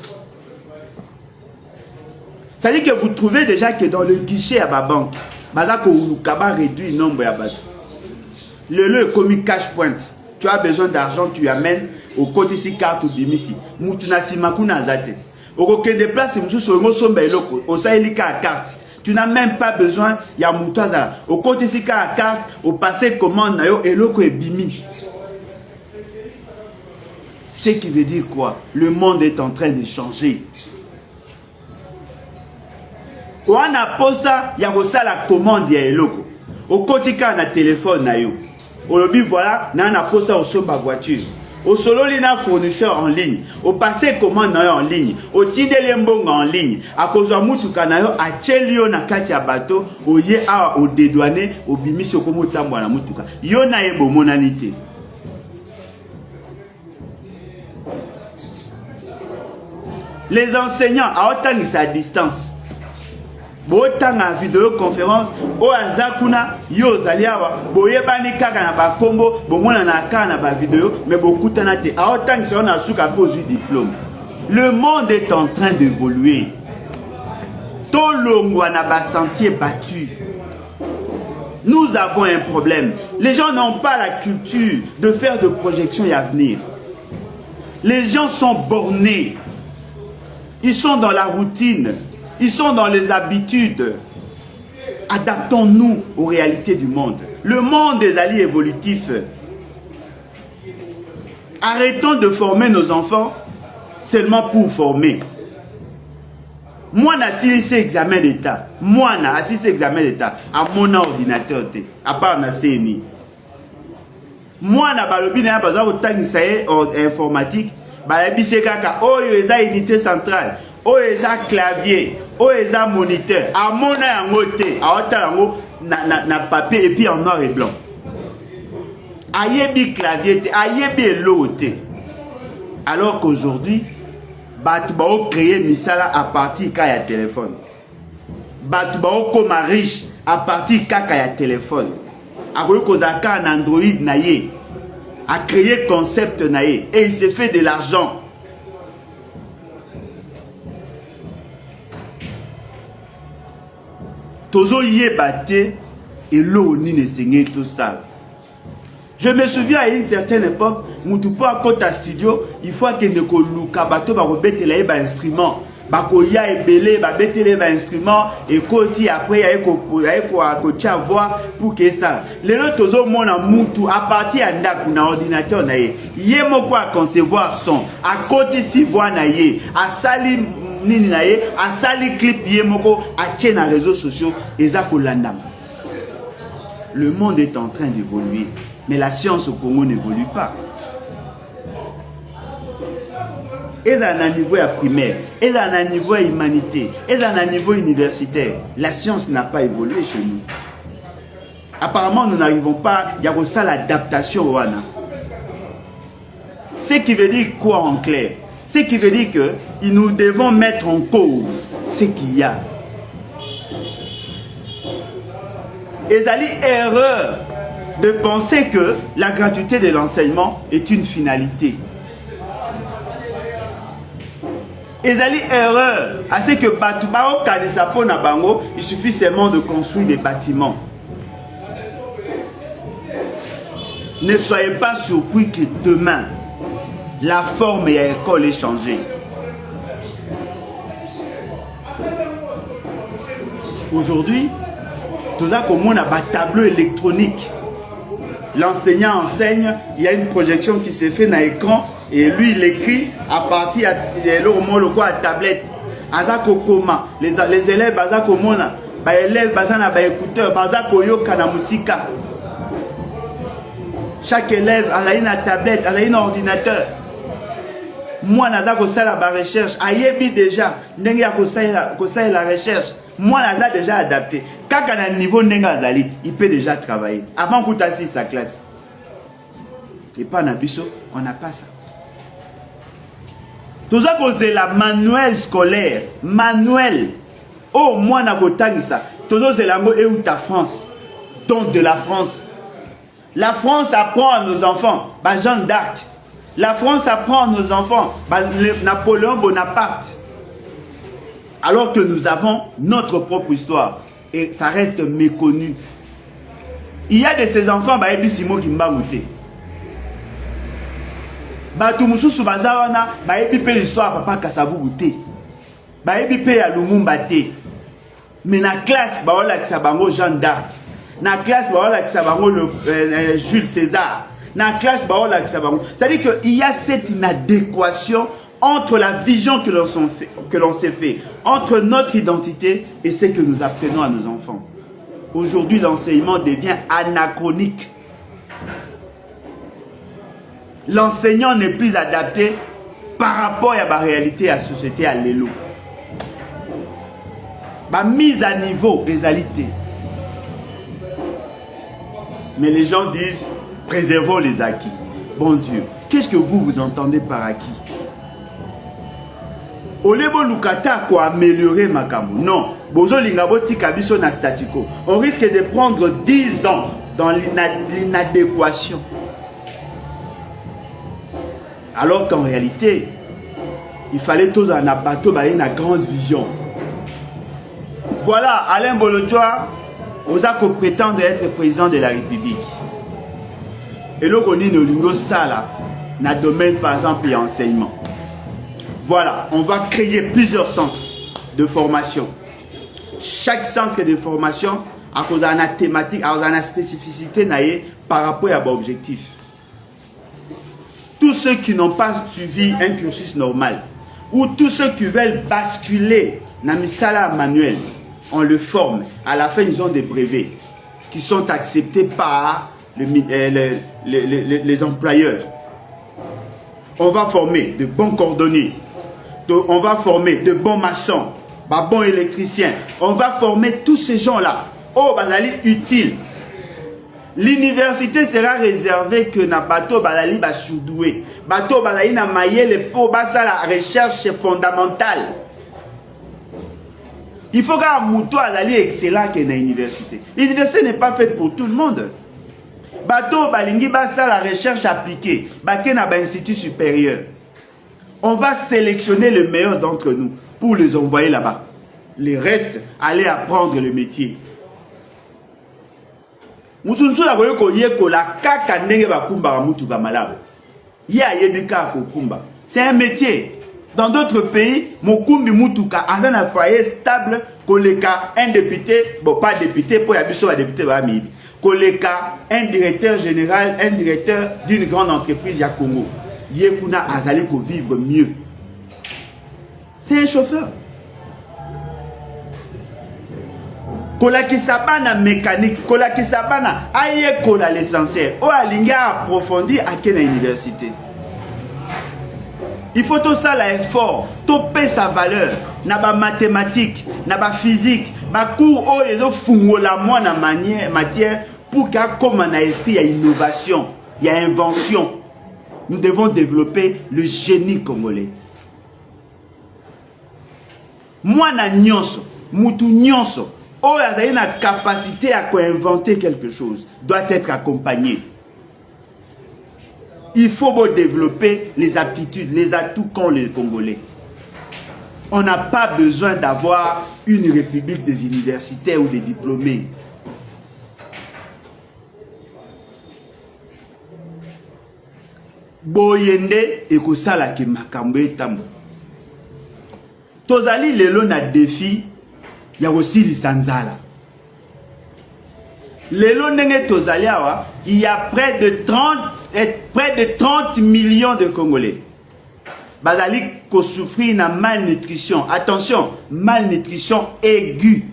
[SPEAKER 1] C'est-à-dire que vous trouvez déjà que dans le guichet à ma banque, Bazako Ulukaba réduit le nombre à bateau. Le lieu est commis cash point. Tu as besoin d'argent, tu amènes au côté ici carte ou bimisi. Moutuna simakuna zate. Au côté des places, monsieur sur le sombe loko. Au saïlika à carte. Tu n'as même pas besoin ya moutaza. Au côté ici à carte, au passé commande nayo et loko est bimi. Ce qui veut dire quoi? Le monde est en train de changer. Wana posa ya la commande ya eloko. Au kotika na téléphone na yo. Olobi voilà, na posa au somba voiture. Au solo na fournisseur en ligne. Au passé commande na yo en ligne. Au tindele mbonga en ligne. A cause mutuka na yo a chelio na kati ya bateau. Au ye a au dédouané au bimisi okomo tambwa na mutuka. Yo na yebo monanité. Les enseignants à autant à distance. Botan en vidéoconférence o azakuna yo zaliawa boyebani kaka na ba kombo bomona na kaka na ba vidéo mais beaucoup tana te a autant que on a suka pose diplôme. Le monde est en train d'évoluer. Tout longwa na ba sentier battu. Nous avons un problème. Les gens n'ont pas la culture de faire de projections et à venir. Les gens sont bornés. Ils sont dans la routine. Ils sont dans les habitudes. Adaptons-nous aux réalités du monde. Le monde des alliés évolutifs. Arrêtons de former nos enfants seulement pour former. Moi, j'ai assisté examen d'État. Moi, j'ai assisté examen d'État à mon ordinateur. À part na CNI. Moi, j'ai besoin informatique. J'ai besoin unité centrale. O eza clavier, o eza moniteur, a mona yango te, a ota yango na papier et puis en noir et blanc. Ayebi clavier te, ayebi elo te. Alors qu'aujourd'hui, batu bao créer misala à partir kaya téléphone. Batu bao koma riche à partir kaya téléphone. A koyo kozaka en Android na ye, a créé concept na ye et il s'est fait de l'argent. Tozo yebate et l'eau ni ne saignait tout ça. Je me souviens à une certaine époque, Moutoupo à Kota Studio, il faut que ne koluka bato ba robete la ba instrument, ba koya ebele ba betele ba instrument et koti après ya ko tia voix pour que ça. Les autres tozo mona mutu à partir ndaku na ordinateur na ye. Ye moko a concevoir son, à côté si voix na ye, à sali nini na ye, a sali clip ye moko a tient na réseaux sociaux eza kolandama. Le monde est en train d'évoluer, mais la science au Congo n'évolue pas. Et dans un niveau primaire, et dans un niveau humanité, et dans un niveau universitaire, la science n'a pas évolué chez nous. Apparemment, nous n'arrivons pas, il y a ça l'adaptation au Wana. Ce qui veut dire quoi en clair? Ce qui veut dire que nous devons mettre en cause ce qu'il y a. Et ça dit erreur de penser que la gratuité de l'enseignement est une finalité. Et ça dit erreur à ce que Batubao Kalisapo Nabango, il suffit seulement de construire des bâtiments. Ne soyez pas surpris que demain, la forme et l'école est changée. Aujourd'hui, tout ça comme on a un tableau électronique. L'enseignant enseigne, il y a une projection qui se fait dans l'écran et lui il écrit à partir de la tablette. Azako koma, les élèves azako mona, ba élèves bazana ba écouteur, bazako yoka na musika. Chaque élève a une tablette, a un ordinateur. moi naza kosala ba recherche ayebi déjà ndenge ya kosala la recherche moi naza déjà adapté kaka na niveau ndenge azali il peut déjà travailler avant kutasi sa classe et pas na biso on n'a pas ça toza kozela manuel scolaire manuel oh moi na kotangisa tozo zelango euta France donc de la France. La France apprend à nos enfants, bah Jeanne d'Arc. La France apprend à nos enfants, bah Napoléon Bonaparte. Alors que nous avons notre propre histoire. Et ça reste méconnu. Il y a de ces enfants, bah Ebisimo Kimbangute. Bah Toumoussou Bazawana, bah Ebipe l'histoire, papa Kassavou Gouté. Bah Ebipe à Lumumba Té. Mais na classe, bah on l'a Kisabango Jeanne d'Arc. Na classe Jules César. Na classe c'est-à-dire qu'il y a cette inadéquation entre la vision que l'on s'est fait, entre notre identité et ce que nous apprenons à nos enfants. Aujourd'hui, l'enseignement devient anachronique. L'enseignant n'est plus adapté par rapport à la réalité à la société à l'élo. La mise à niveau des réalités. Mais les gens disent, préservons les acquis. Bon Dieu, qu'est-ce que vous entendez par acquis? Olebo Lukata ko améliorer Makambo. Non, Bozo Lingaboti Kabiso na statico. On risque de prendre 10 ans dans l'inadéquation. Alors qu'en réalité, il fallait tous en abattre une grande vision. Voilà, Alain Bolodjoa. Ozako prétend être président de la République. Et là, on a un sala dans le domaine, par exemple, de l'enseignement. Voilà, on va créer plusieurs centres de formation. Chaque centre de formation a une thématique, a une spécificité par rapport à l'objectif. Tous ceux qui n'ont pas suivi un cursus normal, ou tous ceux qui veulent basculer dans le sala manuel, on le forme. À la fin, ils ont des brevets qui sont acceptés par les employeurs. On va former de bons cordonniers. On va former de bons maçons, de bons électriciens. On va former tous ces gens-là. Oh, bazali utile. L'université sera réservée que na bateau bazali ba soudoué. Bateau bazali na maillé les pour basa la recherche fondamentale. Il faut qu'un mouton soit excellent que dans l'université. L'université n'est pas faite pour tout le monde. Bateau balingi basa la recherche appliquée. Baké na ba institut supérieur. On va sélectionner le meilleur d'entre nous pour les envoyer là-bas. Les restes, aller apprendre le métier. Mutunsu la voye ko yeko la kaka nenge bakumba mutu ba malabo. Ya yebika ko kumba. C'est un métier. Dans d'autres pays, Mokumbi Mutuka a un foyer stable, Koleka, un député, bon pas député, pour y habiter un député, Koleka, un directeur général, un directeur d'une grande entreprise à Congo. Yekuna Azali pour vivre mieux. C'est un chauffeur. Kolaki Sabana mécanique, Kolaki Sabana, aye kola l'essentiel. O alinga approfondi à quelle université? Il faut tout ça l'effort, topper sa valeur, na ba mathématiques, na ba physique, ba cours oh ils ont fungo la moi na matière pour qu'il y ait comme un esprit, il y a innovation, il y a invention. Nous devons développer le génie congolais. Moi na nyonso, mutu nyonso, oh il y a une capacité à inventer quelque chose, doit être accompagné. Il faut développer les aptitudes, les atouts qu'ont les Congolais. On n'a pas besoin d'avoir une république des universitaires ou des diplômés. Boyende ekosala ke makambo etambo. Tozali lelo na défi ya kosilisa nzala. Lelo ndenge tozali awa, il y a près de 30 millions de Congolais. Bazali ko souffrir na malnutrition. Attention, malnutrition aiguë.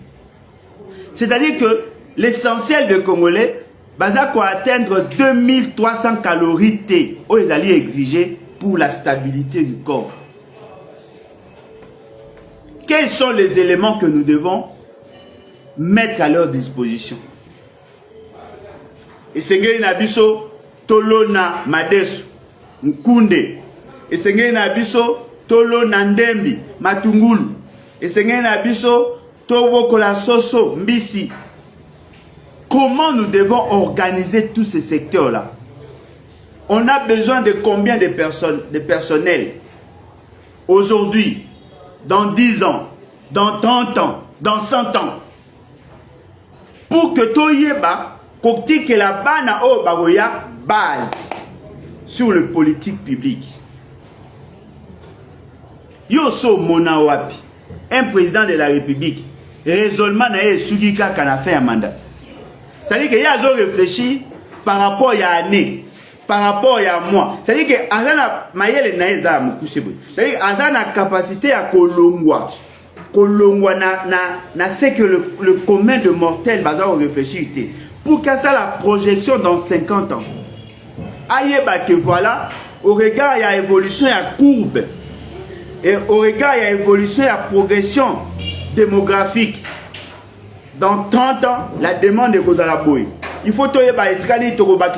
[SPEAKER 1] C'est-à-dire que l'essentiel de Congolais, baza ko atteindre 2300 calories T. O ezali exigé pour la stabilité du corps. Quels sont les éléments que nous devons mettre à leur disposition? Et Sengeli Nabiso, Tolona Madesu, Nkunde. Et Sengeli Nabiso, Tolona Ndembi, Matungulu. Et Sengeli Nabiso, Tobokola Soso, Mbisi. Comment nous devons organiser tous ces secteurs-là? On a besoin de combien de personnes, de personnel? Aujourd'hui, dans 10 ans, dans 30 ans, dans 100 ans. Pour que Toyeba, que la bana o bagoya base sur le politique public. Yoso Mona Wapi, un président de la République, raisonnement na Sugika quand a fait un mandat. C'est-à-dire qu'il y a réfléchi par rapport à année, par rapport à moi. C'est-à-dire que Azana Mayele Naeza Mukusebo. C'est-à-dire que Azana capacité à Kolongwa. Kolongwa na c'est que le commun de mortels va réfléchir. Pour qu'à ça la projection dans 50 ans. Aïeba que voilà, au regard il y a évolution, il y a courbe. Et au regard il y a évolution, il y a progression démographique. Dans 30 ans, la demande est Kozalaboy. Il faut que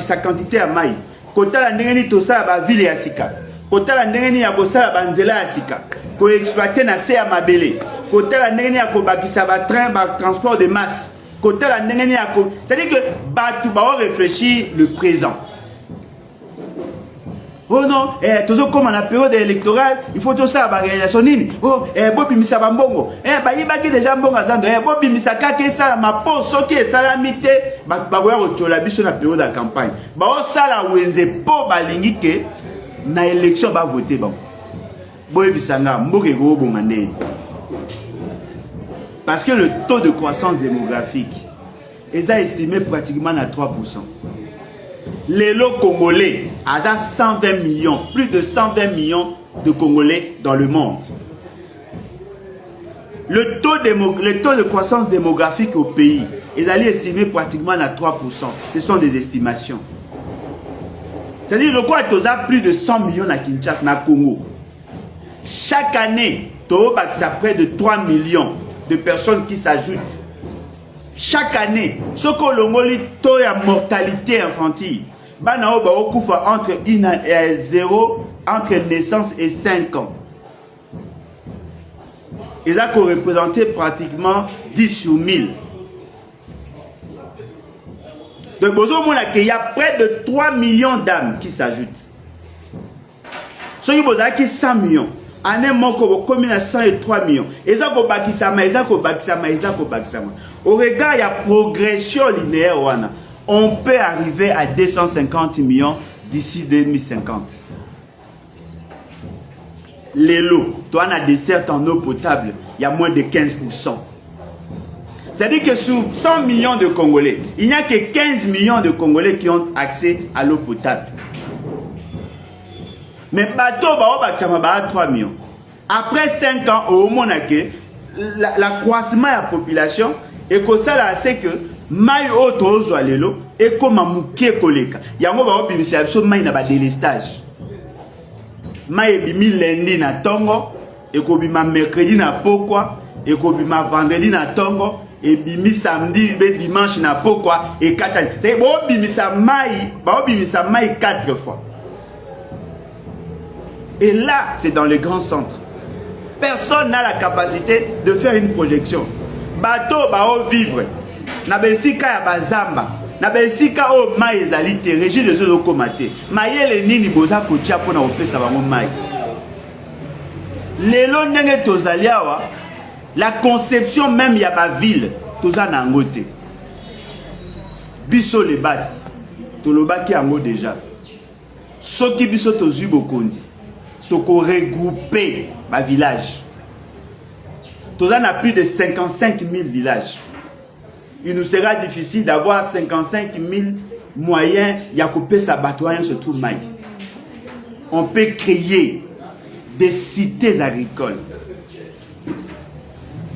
[SPEAKER 1] sa quantité à maï. Kota la ndengeni tosa ba ville ya sika. Kota la ndengeni ya bosala banzela ya sika. Ko exploiter na se ya mabele. Kota la ndengeni ya ko bakisa ba train ba transport de masse. Kota la ndengeni ya ko. C'est-à-dire que batu ba réfléchir le présent. Oh non, toujours comme en période électorale, il faut tout ça, réalisation nini. Oh, Bobi Misa Bambongo. Bayibaki déjà mbongo azando. Bobi Misa kake ça ma pose soki salamité, bagoya rotola biso na période de campagne. Ba o sala wende po balingi ke na élection ba voter bon. Bobi Bisanga mboke go bo mandeni. Parce que le taux de croissance démographique est estimé pratiquement à 3%. Les lots congolais, à 120 millions, plus de 120 millions de Congolais dans le monde. Le taux de croissance démographique au pays est estimé pratiquement à 3%. Ce sont des estimations. C'est-à-dire que a plus de 100 millions à Kinshasa, na Congo. Chaque année, il y a près de 3 millions de personnes qui s'ajoutent. Chaque année, ce que l'on taux de mortalité infantile, entre naissance et 5 ans. Ils ont représenté pratiquement 10 sur 1000. Donc, il y a près de 3 millions d'âmes qui s'ajoutent. Ceux qui ont 100 millions. Année commune à 103 millions. Ils ont au regard, il y a progression linéaire. On peut arriver à 250 millions d'ici 2050. Les lots, toi, on a des certes en eau potable, il y a moins de 15%. C'est-à-dire que sur 100 millions de Congolais, il n'y a que 15 millions de Congolais qui ont accès à l'eau potable. Mais bateau, bah, 3 millions. Après 5 ans, au moins, l'accroissement de la population, et que ça, c'est que maï auto zoalelo et comme amuke koleka yango ba obimisa biso maï na ba délestage maï bimi lundi na tongo et ko bima mercredi na pokwa et ko bima vendredi na tongo et bimi samedi be dimanche na pokwa et katani c'est bo obimisa maï 4 fois. Et là c'est dans les grands centres. Personne n'a la capacité de faire une projection. Bateau ba o vivre na besika ya bazamba na besika o mai ezali te régie de zo komate mayele nini boza kotia pona opesa bango mai lelo ndenge tozali awa la conception même ya ba ville toza na ngote biso le bat tolobaki yango déjà soki biso tozui bokondi toko regrouper ba village toza na plus de 55 000 villages. Il nous sera difficile d'avoir 55 000 moyens à couper sa batoyen sur tout maï. On peut créer des cités agricoles.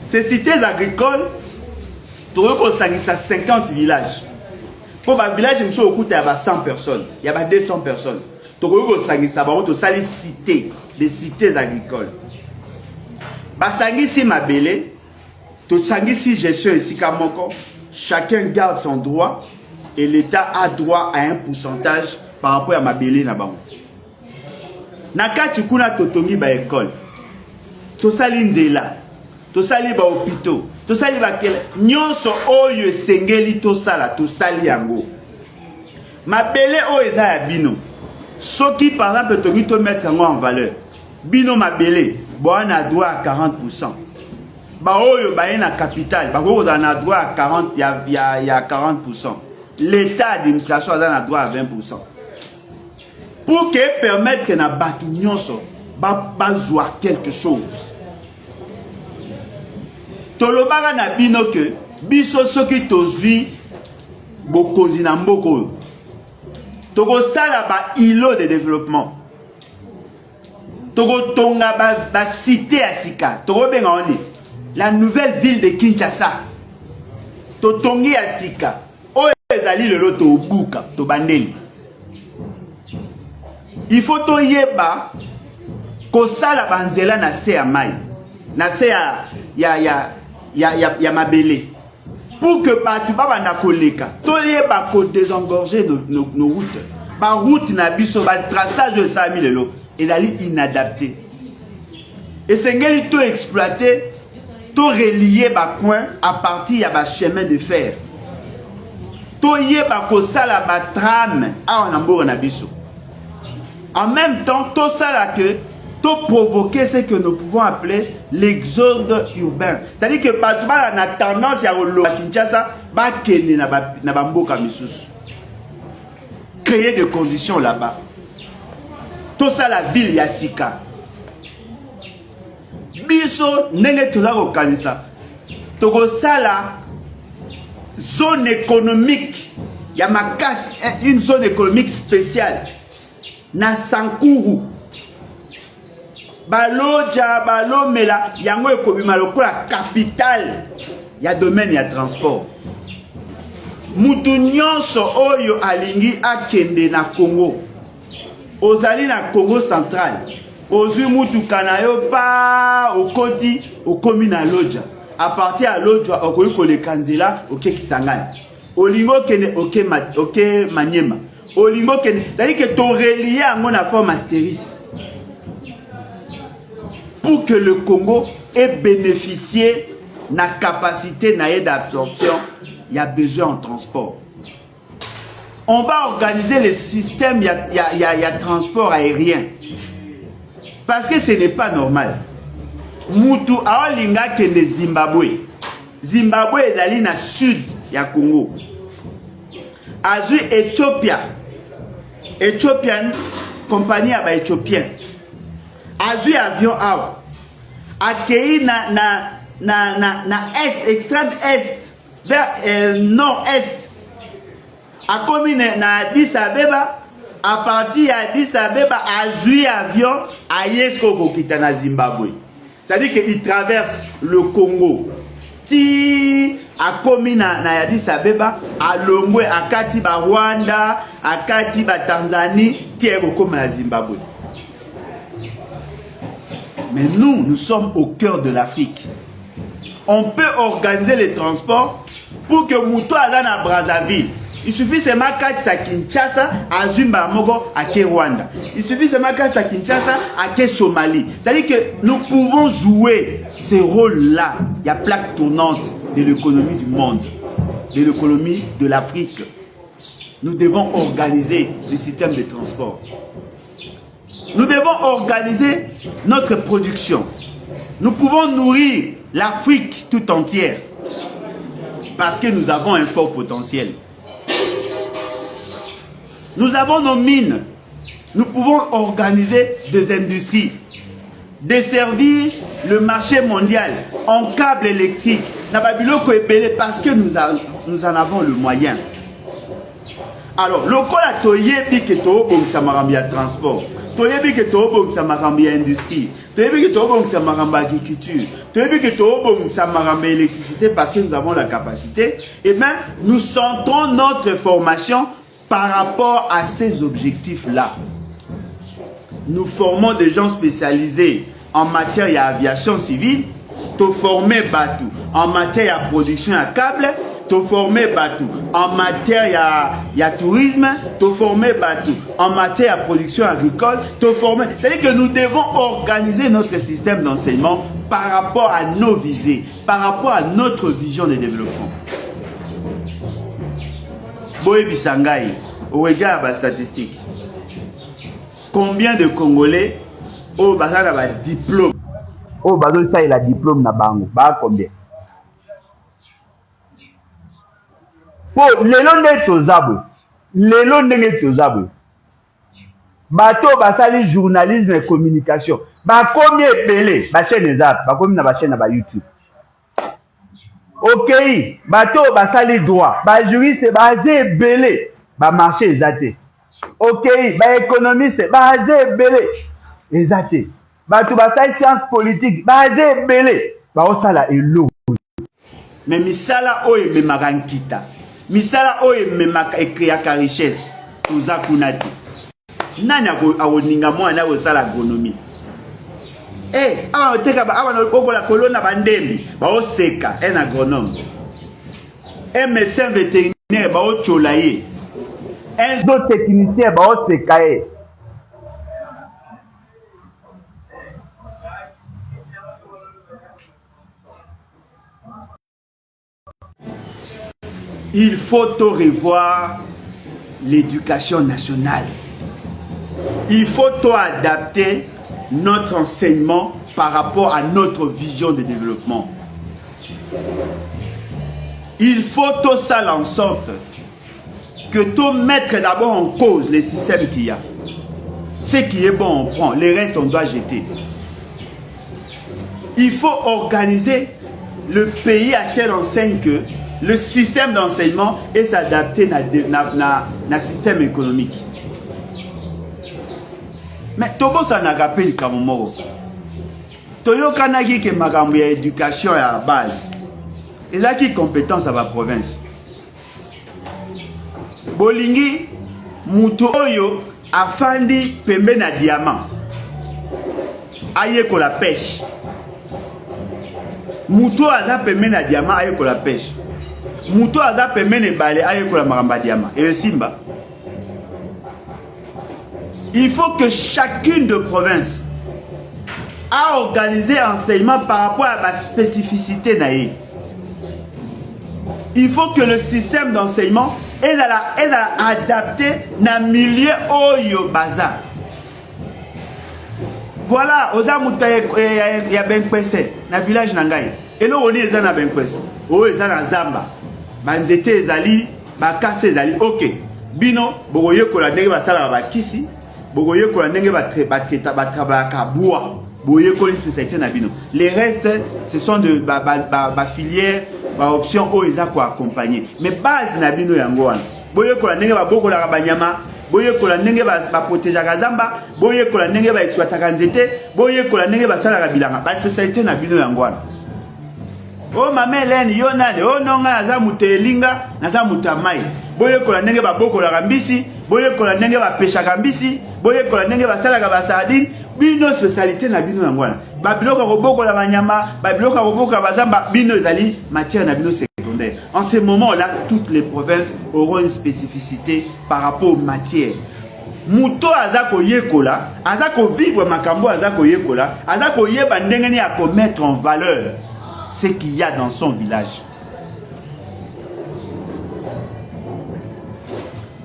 [SPEAKER 1] Ces cités agricoles, tu as 50 villages. Pour un village, il y a 100 personnes, il y a 200 personnes. Tokoyo sangisa bango to sali cité, des cités agricoles. Basangisi mabele, to sangisi gestion esika moko, chacun garde son droit et l'État a droit à un pourcentage par rapport à mabele na bango. Nakati kuna totongi ba école. To sali nzela, to sali ba hôpitaux, to sali ba kele, nyonso oyo sengeli to sala, to sali yango. Mabele o eza ya bino. Soki par exemple tongi to mettre en valeur. Bino mabele, bon a droit à 40%. Ba oyo ba na capital, ba ko na droit à 40, il y a 40%. L'état d'administration a droit à 20%. Pour que permettre na batu nyonso ba bazwa quelque chose. Tolobaka na bino que biso soki tozwi bokonzi na mboko. Togo sala ba îlot de développement. Togo tonga ba cité à Sika. Togo benga oni. La nouvelle ville de Kinshasa. To tongi à Sika. O ezali le loto obuka to bandeli. Il faut to yeba ko sala banzela na se ya mai. Na se ya mabele. Pour que partout bana koleka, to yeba ko désengorger nos routes. Ba route na biso ba traçage de 100 000 lelo ezali inadapté. Et sengeli to exploiter, to relier ba coin à partir ya ba chemin de fer. To yeba ko sala ba tram a na mboka na biso. En même temps, tout ça là que tout provoquer ce que nous pouvons appeler l'exode urbain. C'est-à-dire que partout on a tendance à Kinshasa, ba kende na bamboka misusu. Créer des conditions là-bas. Tout ça la ville ya Sika. Biso nene tola ko kanisa. Toko sala zone économique. Ya makasi une zone économique spéciale. Na Sankuru baloja balomela yango ekobima lokola capitale ya domaine ya transport. Mutu nyonso oyo alingi akende na Congo, ozali na Congo central, ozwi mutuka na yo pa okoti okomi na Loja. A partir ya Loja okoki koleka nzela oke Kisangani, olingo kende oke Manyema. C'est-à-dire que tu relié à mon forme astérisque pour que le Congo ait bénéficié de la capacité d'absorption, il y a besoin en transport. On va organiser le système, il y a transport aérien. Parce que ce n'est pas normal. Mutu aolinga kende Zimbabwe. Zimbabwe est dans le sud du Congo. Azu Ethiopian compagnie à Éthiopien. Azu avion awa. Accueilli na est, extrême est, vers nord-est. A commis na Addis Abeba. À partir d'Addis Abeba, azu avion à Yesko Kokita na Zimbabwe. C'est-à-dire qu'il traverse le Congo. Ti a commis na Addis Abeba, à Longwe, à Katiba Rwanda, à Katiba Tanzanie, ti est comme na Zimbabwe. Mais nous sommes au cœur de l'Afrique. On peut organiser les transports pour que Mouto aille à Brazzaville. Il suffit seulement qu'à Kinshasa, à Zimbabwe, à Rwanda. Il suffit seulement qu'à Kinshasa, à Somalie. C'est-à-dire que nous pouvons jouer ce rôle-là. Il y a plaque tournante de l'économie du monde, de l'économie de l'Afrique. Nous devons organiser le système de transport. Nous devons organiser notre production. Nous pouvons nourrir l'Afrique tout entière parce que nous avons un fort potentiel. Nous avons nos mines. Nous pouvons organiser des industries, desservir le marché mondial en câble électrique. Parce que nous en avons le moyen. Alors, le col a toyebi que ça m'a rendu à transport. Toyebi que ça m'a rendu à industrie. Toyebi que ça m'a rendu à agriculture. Toyebi que ça m'a rendu à électricité parce que nous avons la capacité. Et bien, nous centrons notre formation par rapport à ces objectifs-là. nous formons des gens spécialisés en matière d'aviation civile, te former Batou en matière de production à câble, te former Batou en matière de tourisme, te former Batou en matière de production agricole, te former. C'est-à-dire que nous devons organiser notre système d'enseignement par rapport à nos visées, par rapport à notre vision de développement. Boye Bisangai, au regard de la statistique, combien de Congolais ont un diplôme?
[SPEAKER 2] Oh, bazo ça il a diplôme na bango. Ba combien? Po lelo nde tozabwe. Lelo ndenge tozabwe. Bato basali journalisme et communication. Ba combien belé, ba chaîne zap, ba combien na ba chaîne na ba YouTube. OK, bato basali droit, ba juriste basé belé, ba marché ezate. OK, ba économiste basé belé, ezate. Bato basali science politique, basé belé, ba osala elo.
[SPEAKER 1] Mais misala oye me marankita. Misala oye me ekriaka richesse. Tuza kunati. Nani awoninga mwana osala agronomie. Eh, teka ba awa no la colonne bandembi, ba oseka un agronome. Un médecin vétérinaire ba ocholaye. Un
[SPEAKER 2] zootechnicien ba oseka e.
[SPEAKER 1] Il faut revoir l'éducation nationale. Il faut adapter notre enseignement par rapport à notre vision de développement. Il faut tout ça en sorte que tout mettre d'abord en cause les systèmes qu'il y a. Ce qui est bon, on prend. Le reste, on doit jeter. Il faut organiser le pays à telle enseigne que le système d'enseignement est s'adapter à système économique. Mais Togo ça n'a rappelé Kamomoro. Toyo Kanagi que magambo ya éducation à la base. Et là qui compétence à la province. Bolingi muto oyo afandi pembe na diamant. Aye ko la pêche. Muto aza pembe na diamant aye ko la pêche. Muto aza pembe ne balé aye ko la maramba diamant. Et simba. Il faut que chacune de provinces a organisé l'enseignement par rapport à la spécificité naïe. Il faut que le système d'enseignement est adapté dans le milieu oyo bazar. Voilà, oza mutaye ya Benkwese na village nangai. Et là on est na Benkwese. O eza na Zamba. Banzete ezali, bakase ezali. OK. Bino boye ko la ndenge basala ba kisi. Boye ko la ndenge ba travailler bois. Boye ko les spécialités na bino. Les restes ce sont de filières, options o eza ko accompagner. Mais base na bino yango wana. Boye ko la ndenge ba boko la banyama. Boye ko la ndenge ba protéger Zamba, boye ko la ndenge ba exploiter kanzete, boye ko la ndenge ba sala bilanga. Ba spécialité na bino yango wana. Oh mama Hélène yo nani oh nonga naza mutelinga naza mutamai. Boye ko la ndenge ba boko la mbisi, boye ko la ndenge ba pêcha mbisi, boye ko la ndenge ba sala ba sardine, bino spécialité na bino yango wana. Ba biloko ko boko la banyama, ba biloko ko boko ba Zamba, bino ezali matière na bino. En ce moment-là, toutes les provinces auront une spécificité par rapport aux matières. Muto azako yekola, azako vivre makambo azako yekola, azako yeba ndengeni à mettre en valeur ce qu'il y a dans son village.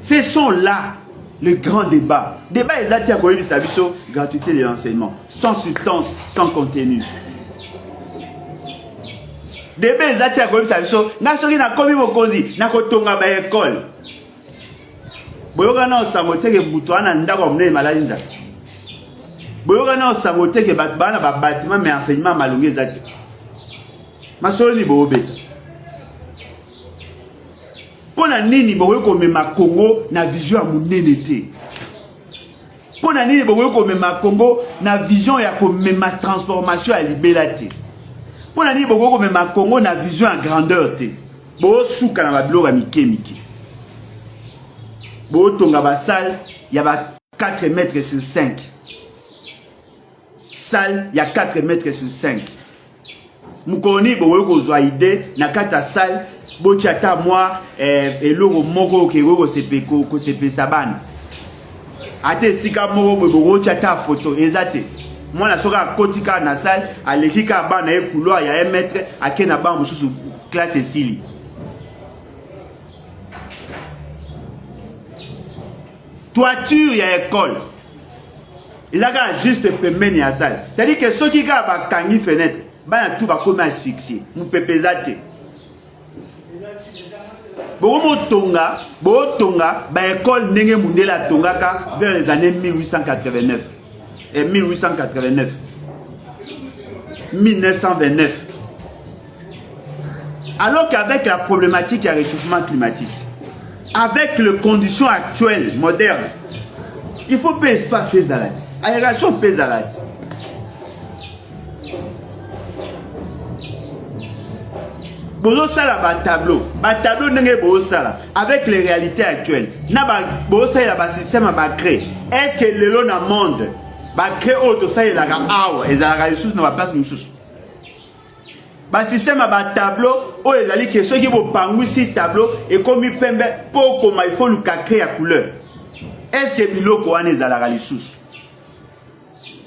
[SPEAKER 1] Ce sont là le grand débat. Débat est à quoi il s'agit de gratuité de l'enseignement, sans substance, sans contenu. Debe ezati ya koyebisa biso nga soki na komi mokonzi na kotonga ba école boyoka na osango teke buto ana ndako monene malali nzaka boyoka na osango teke bana ba bâtiment mais enseignement malungi ezati masolo ni boobeta pona nini boyoko mema Congo na vision ya monene te pona nini boyoko mema Congo na vision ya ko mema transformation ya libela te. Pour la Congo, Congo na vision en grandeur te. Bo souka na babilo ga mike. Bo tonga ba salle, il y a 4 mètres sur 5. salle, il y a 4 mètres sur 5. Mukoni, vous avez idée, na kata salle, bochata moi, et l'euro moro qui est saban. Ate sika moro, bochata photo, exacte. Moi, la soka kotika na salle, à l'équika ban na couloir, il y a 1 mètre, à Kenaba, sous classe et sili. Toiture, il y a école. Ils ont juste permis à salle. C'est-à-dire que ceux qui ont une fenêtre, tout va comme asphyxier. Nous pouvons peser. Tonga, l'école n'est pas Tonga vers les années 1889. Et 1889. 1929. Alors qu'avec la problématique du réchauffement climatique, avec les conditions actuelles, modernes, il faut pas espacer Zalati. Aération peut Zalati. Bozo sala ba tableau n'est pas avec les réalités actuelles. Na ba bozo sala ba système ba créer. Est-ce que le long dans monde ba créer auto ça il a awa et ça la ressource na ba place mususu. Ba système ba tableau o ezali que ceux qui vont pangu si tableau et comme pembe pour comment il faut le créer à couleur. Est-ce que biloko wana ezala la ressource?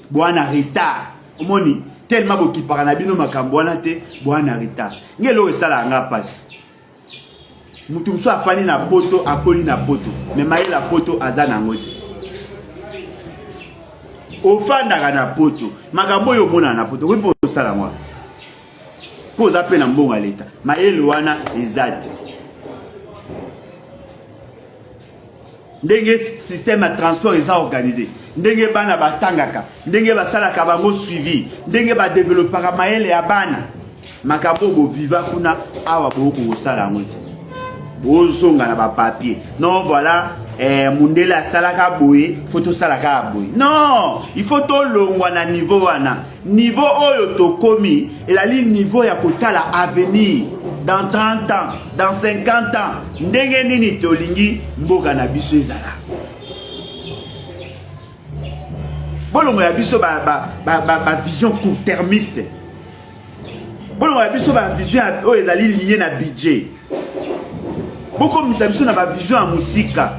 [SPEAKER 1] Boana retard. Omoni tellement beaucoup qui parle bino makambo wana te boana retard. Ngelo esala nga passe. Mutu mso afani na poto akoli na poto. Mais maye la poto azana ngote. Ofanda na poto. Makambo yo mona na poto. Oui pour sala ngwa. Pour zape na mbonga leta. Maye lo wana ezate. Ndenge système de transport est organisé. Ndenge bana batangaka, ndenge basalaka bango suivi, ndenge ba développera maele ya bana. Makabo bo viva kuna awa boko sala ngwete. Bozonga na ba papier. Non voilà, mundela salaka boye, photo salaka boye. Non, il faut to longwa na niveau wana. Niveau oyo to komi, elali niveau ya kotala avenir. Dans 30 ans, dans 50 ans, ndenge nini tolingi mboka na biso ezala. Bolongo ya biso ba vision court-termiste. Bolongo ya biso ba vision o ezali lié na budget. Boko misa biso na ba vision ya musika.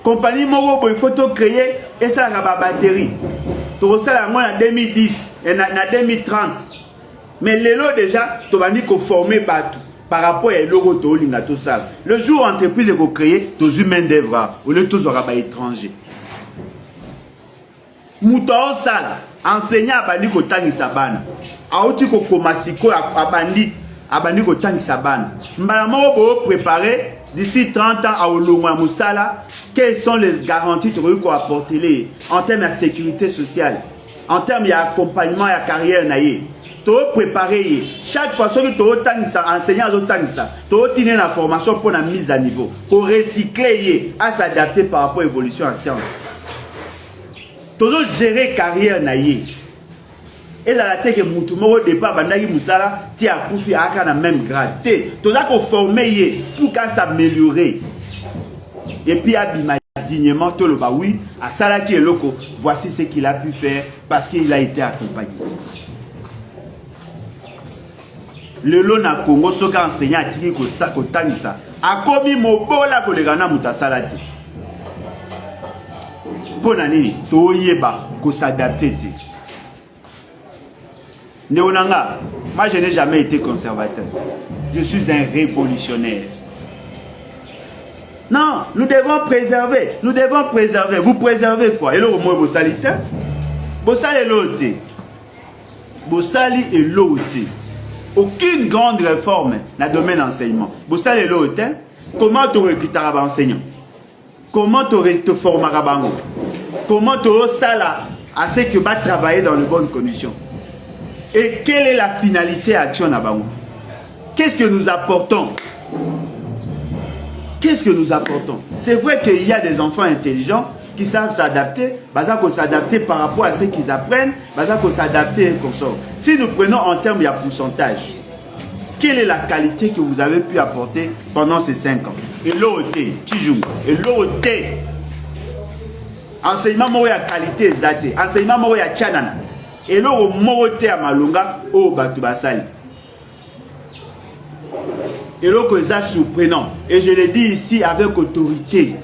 [SPEAKER 1] Compagnie moko bo il faut to créer et ça la batterie. To sala ngo na 2010 et na 2030. Mais les lots déjà, tu vas dire qu'on former partout par rapport à l'euro linga tout ça. Le jour où l'entreprise est créée, tous humains d'œuvre, au lieu de tous aura étrangers. Mouton sala, enseignant à bandi ko tangi sabana. Aouti ko komasiko à bandi ko tangi sabana. Mbala mo bo préparer d'ici 30 ans à Olongwa Moussala, quelles sont les garanties que tu vas apporter en termes de sécurité sociale, en termes d'accompagnement et de carrière naïe. Tu préparer chaque fois que tu enseignant tu as la formation pour la mise à niveau, pour recycler à s'adapter par rapport à l'évolution en sciences. Tu dois gérer carrière naïe. Et là la tête que au départ bandaki musala ti a koufi aka na même grade. Tu dois former pour qu'à s'améliorer. Et puis abima dignement tout le bah oui à Salaki et Loko, voici ce qu'il a pu faire parce qu'il a été accompagné. Le lot na Congo soka enseignant atiki ko sa ko tangisa akomi mobola ko legana mutasalati pona nini to yeba ko s'adapter te Néonanga, moi je n'ai jamais été conservateur, je suis un révolutionnaire. Non, nous devons préserver, vous préservez quoi? Et là au moins vous salité vous salez l'autre vous salez et l'autre. Aucune grande réforme dans le domaine de l'enseignement. Vous savez l'autre, comment tu recruteras un enseignant? Comment tu formeras un enseignant? Comment tu sala à ce que va travailler dans de bonnes conditions? Et quelle est la finalité action à Bango? Qu'est-ce que nous apportons? Qu'est-ce que nous apportons? C'est vrai qu'il y a des enfants intelligents qui savent s'adapter, s'adapter par rapport à ce qu'ils apprennent, s'adapter et qu'on sort. Si nous prenons en termes de pourcentage, quelle est la qualité que vous avez pu apporter pendant ces 5 ans? Et l'OT, Tijou, et l'OT. enseignement moko ya qualité ezate, enseignement moko ya chanana. Et là au moko te ya malonga o batu basali. Et là que ça surprenant. Et je le dis ici avec autorité.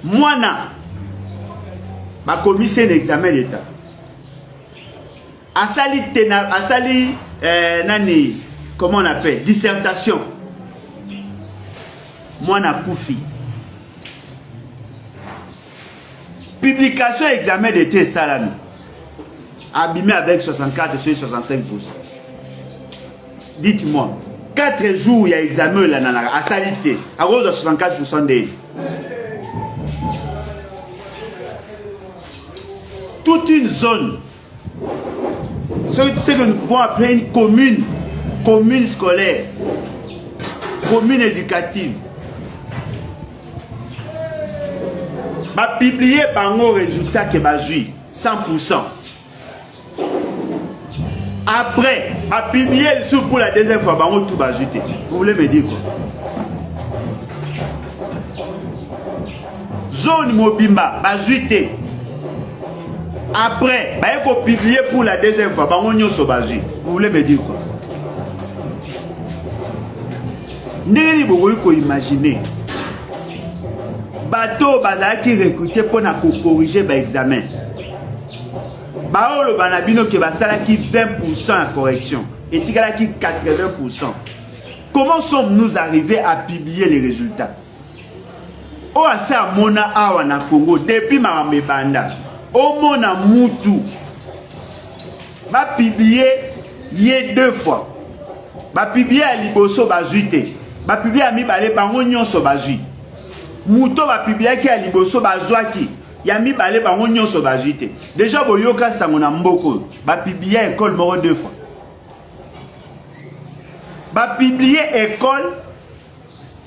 [SPEAKER 1] Moi ma commission d'examen d'État. Asali nani, comment on appelle, dissertation. Moi na koufi. Publication examen d'été salami. Abîmé avec 64 sur 65%. Dites-moi, 4 jours il y a examen là à salité à cause de 64% des. Toute une zone, ce que nous pouvons appeler une commune scolaire, commune éducative, va publier par nos résultats que va jouer 100%. Après, va publier le sous pour la deuxième fois, va tout va ajouter. Vous voulez me dire quoi? Zone Mobimba va ajouter. Après, il faut publier pour la deuxième fois. Vous voulez me dire quoi? Vous pouvez imaginer. Bateau qui recruté pour corriger l'examen. Baolo banabino qui va qui 20% en correction. Et qui 80%. Comment sommes-nous arrivés à publier les résultats? Oh, c'est à Mona Awa na Congo depuis ma banda. Au mona mutu va publier yé 2 fois. Va publier à liboso bazuite. Va publier à mi balé bango nyonso bazui. Muto va publier ki à liboso bazwaki. Ya mi balé bango nyonso bazuite. Déjà boyoka sangona mboko. Va publier école moro 2 fois. Va publier école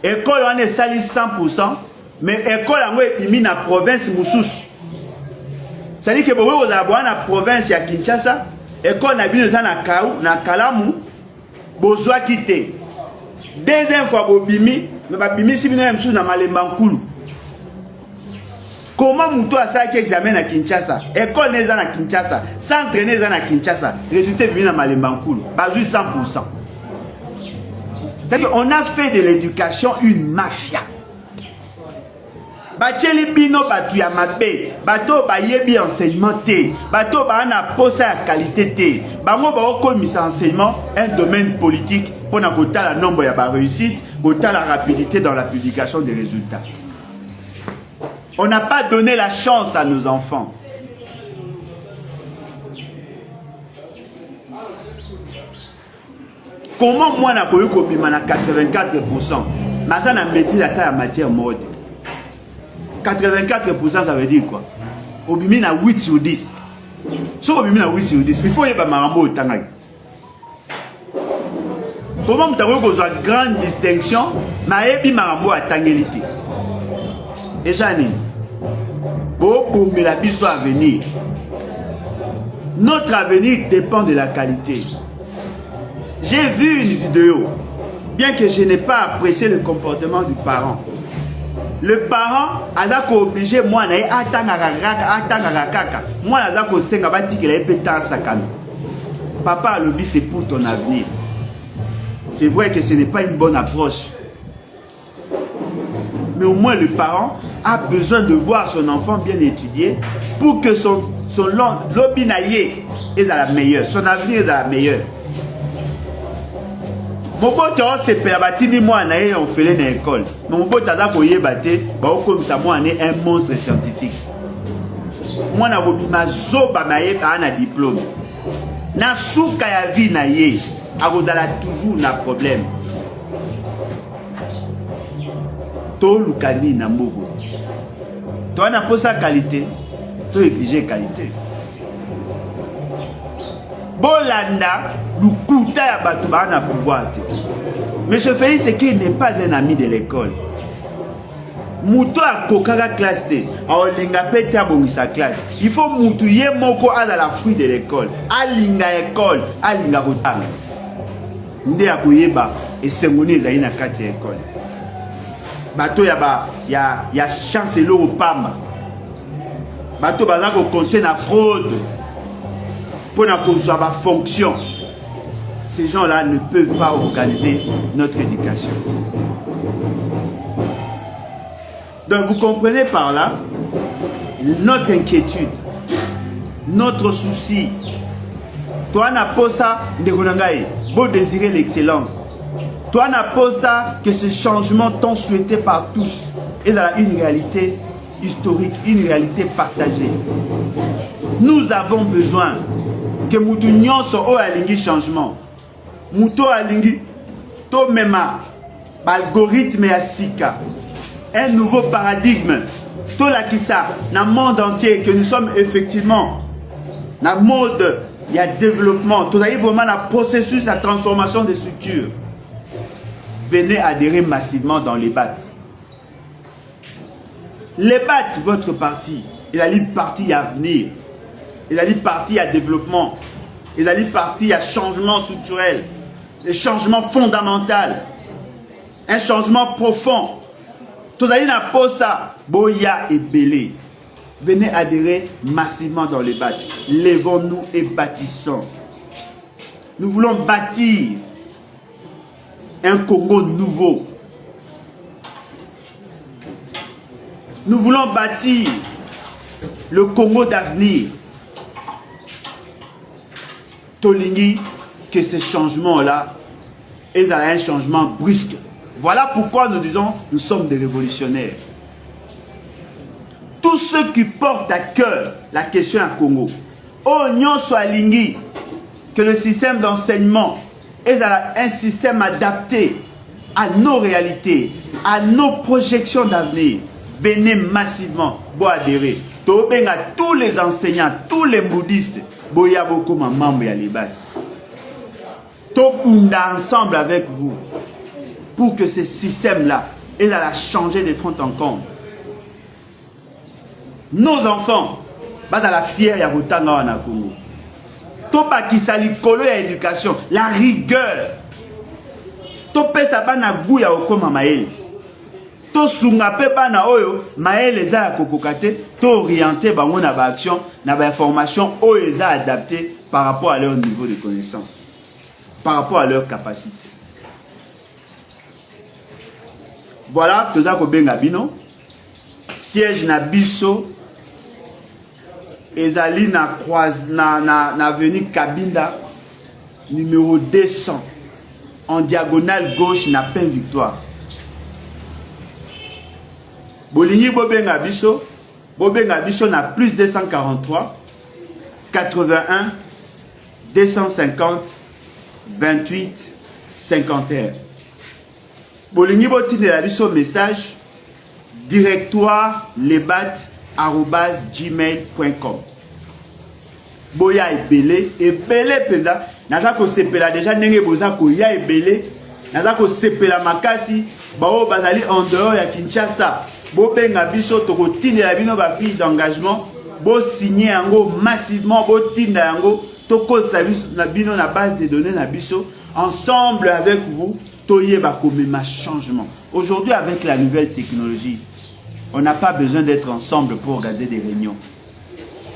[SPEAKER 1] on est sali 100%, mais école en est na province mususu. C'est-à-dire que vous avez la province de Kinshasa, école na bino na Kaou, na Kalamu, bozwa kité. Deuxième fois bobimi, mais babimi si bino msu na Malembankulu. Comment muto a ça qui examen à Kinshasa? École neza na Kinshasa, centre neza na Kinshasa, résultat bimi na Malembankulu, bazui 100%. C'est-à-dire qu'on a fait de l'éducation une mafia. Bacheli bino batu ya mabe, bato ba yebi enseignement te, bato ba na posa ya qualité te, bango ba okomisa enseignement un domaine politique pour na kota la nombre ya ba réussite, kota la rapidité dans la publication des résultats. On n'a pas donné la chance à nos enfants. Comment moi na koyo kobima na 84%, mais ça na maîtrise à matière mode. 84% ça veut dire quoi? Obimi na 8 sur 10. Si obimi na 8 sur 10, il faut y avoir marambo au tangay. Comment vous avez une grande distinction, mais ebi marambo à tangélité. Et ça n'est pour la biso à venir. Notre avenir dépend de la qualité. J'ai vu une vidéo, bien que je n'ai pas apprécié le comportement du parent. Le parent a obligé moi à attendre. Moi a senga bati que la pétan sakami. Papa le dit c'est pour ton avenir. C'est vrai que ce n'est pas une bonne approche. Mais au moins le parent a besoin de voir son enfant bien étudié pour que son lobinaye est à la meilleure, son avenir est à la meilleure. Mon pote se perbatini moi naé on fait dans l'école. Mon pote a boyé baté, ba comme ça moi né un monstre scientifique. Moi na bobima zoba naé pa na diplôme. Na souka ya vie naé, akozala toujours na problème. To lukani na mbogo. Toi na posa qualité, to exiger qualité. Bolanda, lukuta ya batu ba na pouvoir. Mais ce Félix c'est qu'il n'est pas un ami de l'école. Mouto a kokaka classe te, a linga pete abongisa classe. Il faut moutou ye moko à la fruit de l'école. A linga école, a linga kotanga. Nde akoyeba et sengoni ezali na kati ya école. bato ya chance au pamba. Bato baza ko compter na fraude pour na kozwa ba fonction. Ces gens-là ne peuvent pas organiser notre éducation. Donc vous comprenez par là notre inquiétude, notre souci. Toi n'a pas ça de Ronangaï, beau désirer l'excellence. Toi n'a pas ça que ce changement tant souhaité par tous est dans une réalité historique, une réalité partagée. Nous avons besoin que nous tenions sur un changement. Mouto alingi to mema algorithme ya sika, un nouveau paradigme to la kisa na monde entier, que nous sommes effectivement na mode il y a développement, tout à vraiment la processus la transformation des structures. Venez adhérer massivement dans les BAT. Les BAT, votre parti, il a dit parti à venir, il a dit parti à développement, il a dit parti à changement structurel, un changement fondamental, un changement profond. Tout à n'a pas ça, Boya et Belé. Venez adhérer massivement dans les BAT. Lèvons-nous et bâtissons. Nous voulons bâtir un Congo nouveau. Nous voulons bâtir le Congo d'avenir. Tolingi, que ce changement-là est un changement brusque. Voilà pourquoi nous disons nous sommes des révolutionnaires. Tous ceux qui portent à cœur la question à Congo, Nyon soit lingi, que le système d'enseignement est un système adapté à nos réalités, à nos projections d'avenir. Venez massivement, pour adhérer. Tous les enseignants, tous les bouddhistes, boya beaucoup maman ya libat. Topunda ensemble avec vous pour que ce système-là ait à changer de fond en comble. Nos enfants, bas à la fière ya botanga wana Congo. Topa kisali kolo ya éducation, la rigueur. Topé sa bana goût ya okoma maele. To sunga pe bana oyo maele za ya kokokate, to orienter bango na ba action, na ba information oyo za adapté par rapport à leur niveau de connaissance, par rapport à leur capacité. Voilà, toza ko benga bino. Siège na biso ezali na croise na avenue Kabinda numéro 200 en diagonale gauche na Pain Victoire. Bolingi bobenga biso na plus 243 81 250 28 51. Bolingi botindela biso message directoire lebat@gmail.com. Boya ebele penda naza ko sepela déjà ndenge boza ko ya ebele naza ko sepela makasi bao bazali en dehors ya Kinshasa. Bo benga biso to ko tindela bino ba fiche d'engagement, bo signer yango massivement, bo tinda yango to ko service na bino na base de données na biso ensemble avec vous toye ba komema changement. Aujourd'hui avec la nouvelle technologie, on n'a pas besoin d'être ensemble pour organiser des réunions.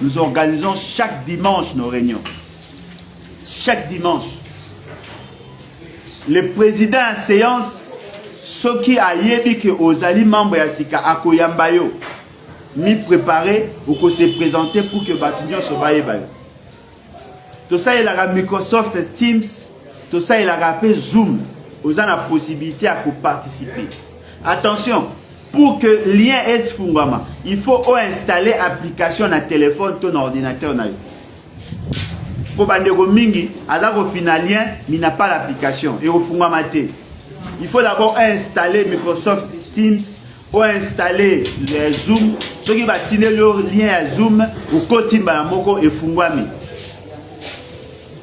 [SPEAKER 1] Nous organisons chaque dimanche nos réunions. Chaque dimanche. Le président en séance, ceux qui a yebi que Ozali membre ya sika akoyambayo, mi préparé pour se présenter pour que Batunyo se baye bayo. Tout ça il a Microsoft Teams, tout ça il a rappelé Zoom. Vous avez la possibilité à participer. Attention. Pour que le lien est fungama, il faut installer l'application dans téléphone, ton ordinateur. Pour bandego mingi, alors au final lien, il n'a pas l'application et au fungama te. Il faut d'abord installer Microsoft Teams ou installer les Zoom. Ceux qui vont tenir leur lien à Zoom ou côté balamoko et fungami.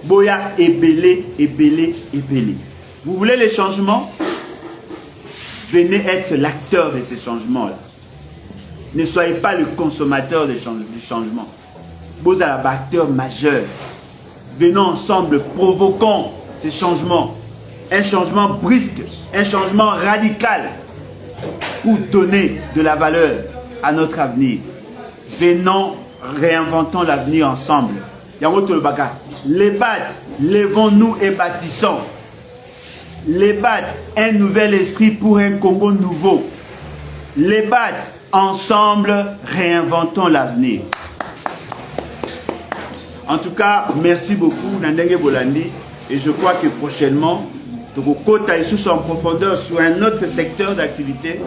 [SPEAKER 1] Boya ebele. Vous voulez les changements? Venez être l'acteur de ces changements-là. Ne soyez pas le consommateur du changement. Vous êtes un acteur majeur. Venons ensemble, provoquons ces changements. Un changement brusque, un changement radical. pour donner de la valeur à notre avenir. Venons, réinventons l'avenir ensemble. Les BAD, levons-nous et bâtissons. Les BAD, un nouvel esprit pour un Congo nouveau. Les BAD, ensemble, réinventons l'avenir. En tout cas, merci beaucoup, Nandenge Bolandi. Et je crois que prochainement, Tokoko sous en profondeur sur un autre secteur d'activité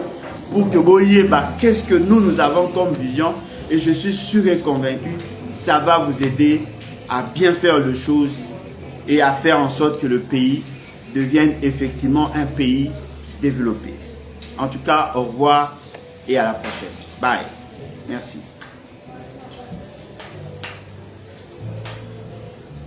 [SPEAKER 1] pour que vous voyez qu'est-ce que nous avons comme vision. Et je suis sûr et convaincu, ça va vous aider à bien faire les choses et à faire en sorte que le pays devienne effectivement un pays développé. En tout cas, au revoir et à la prochaine. Bye. Merci.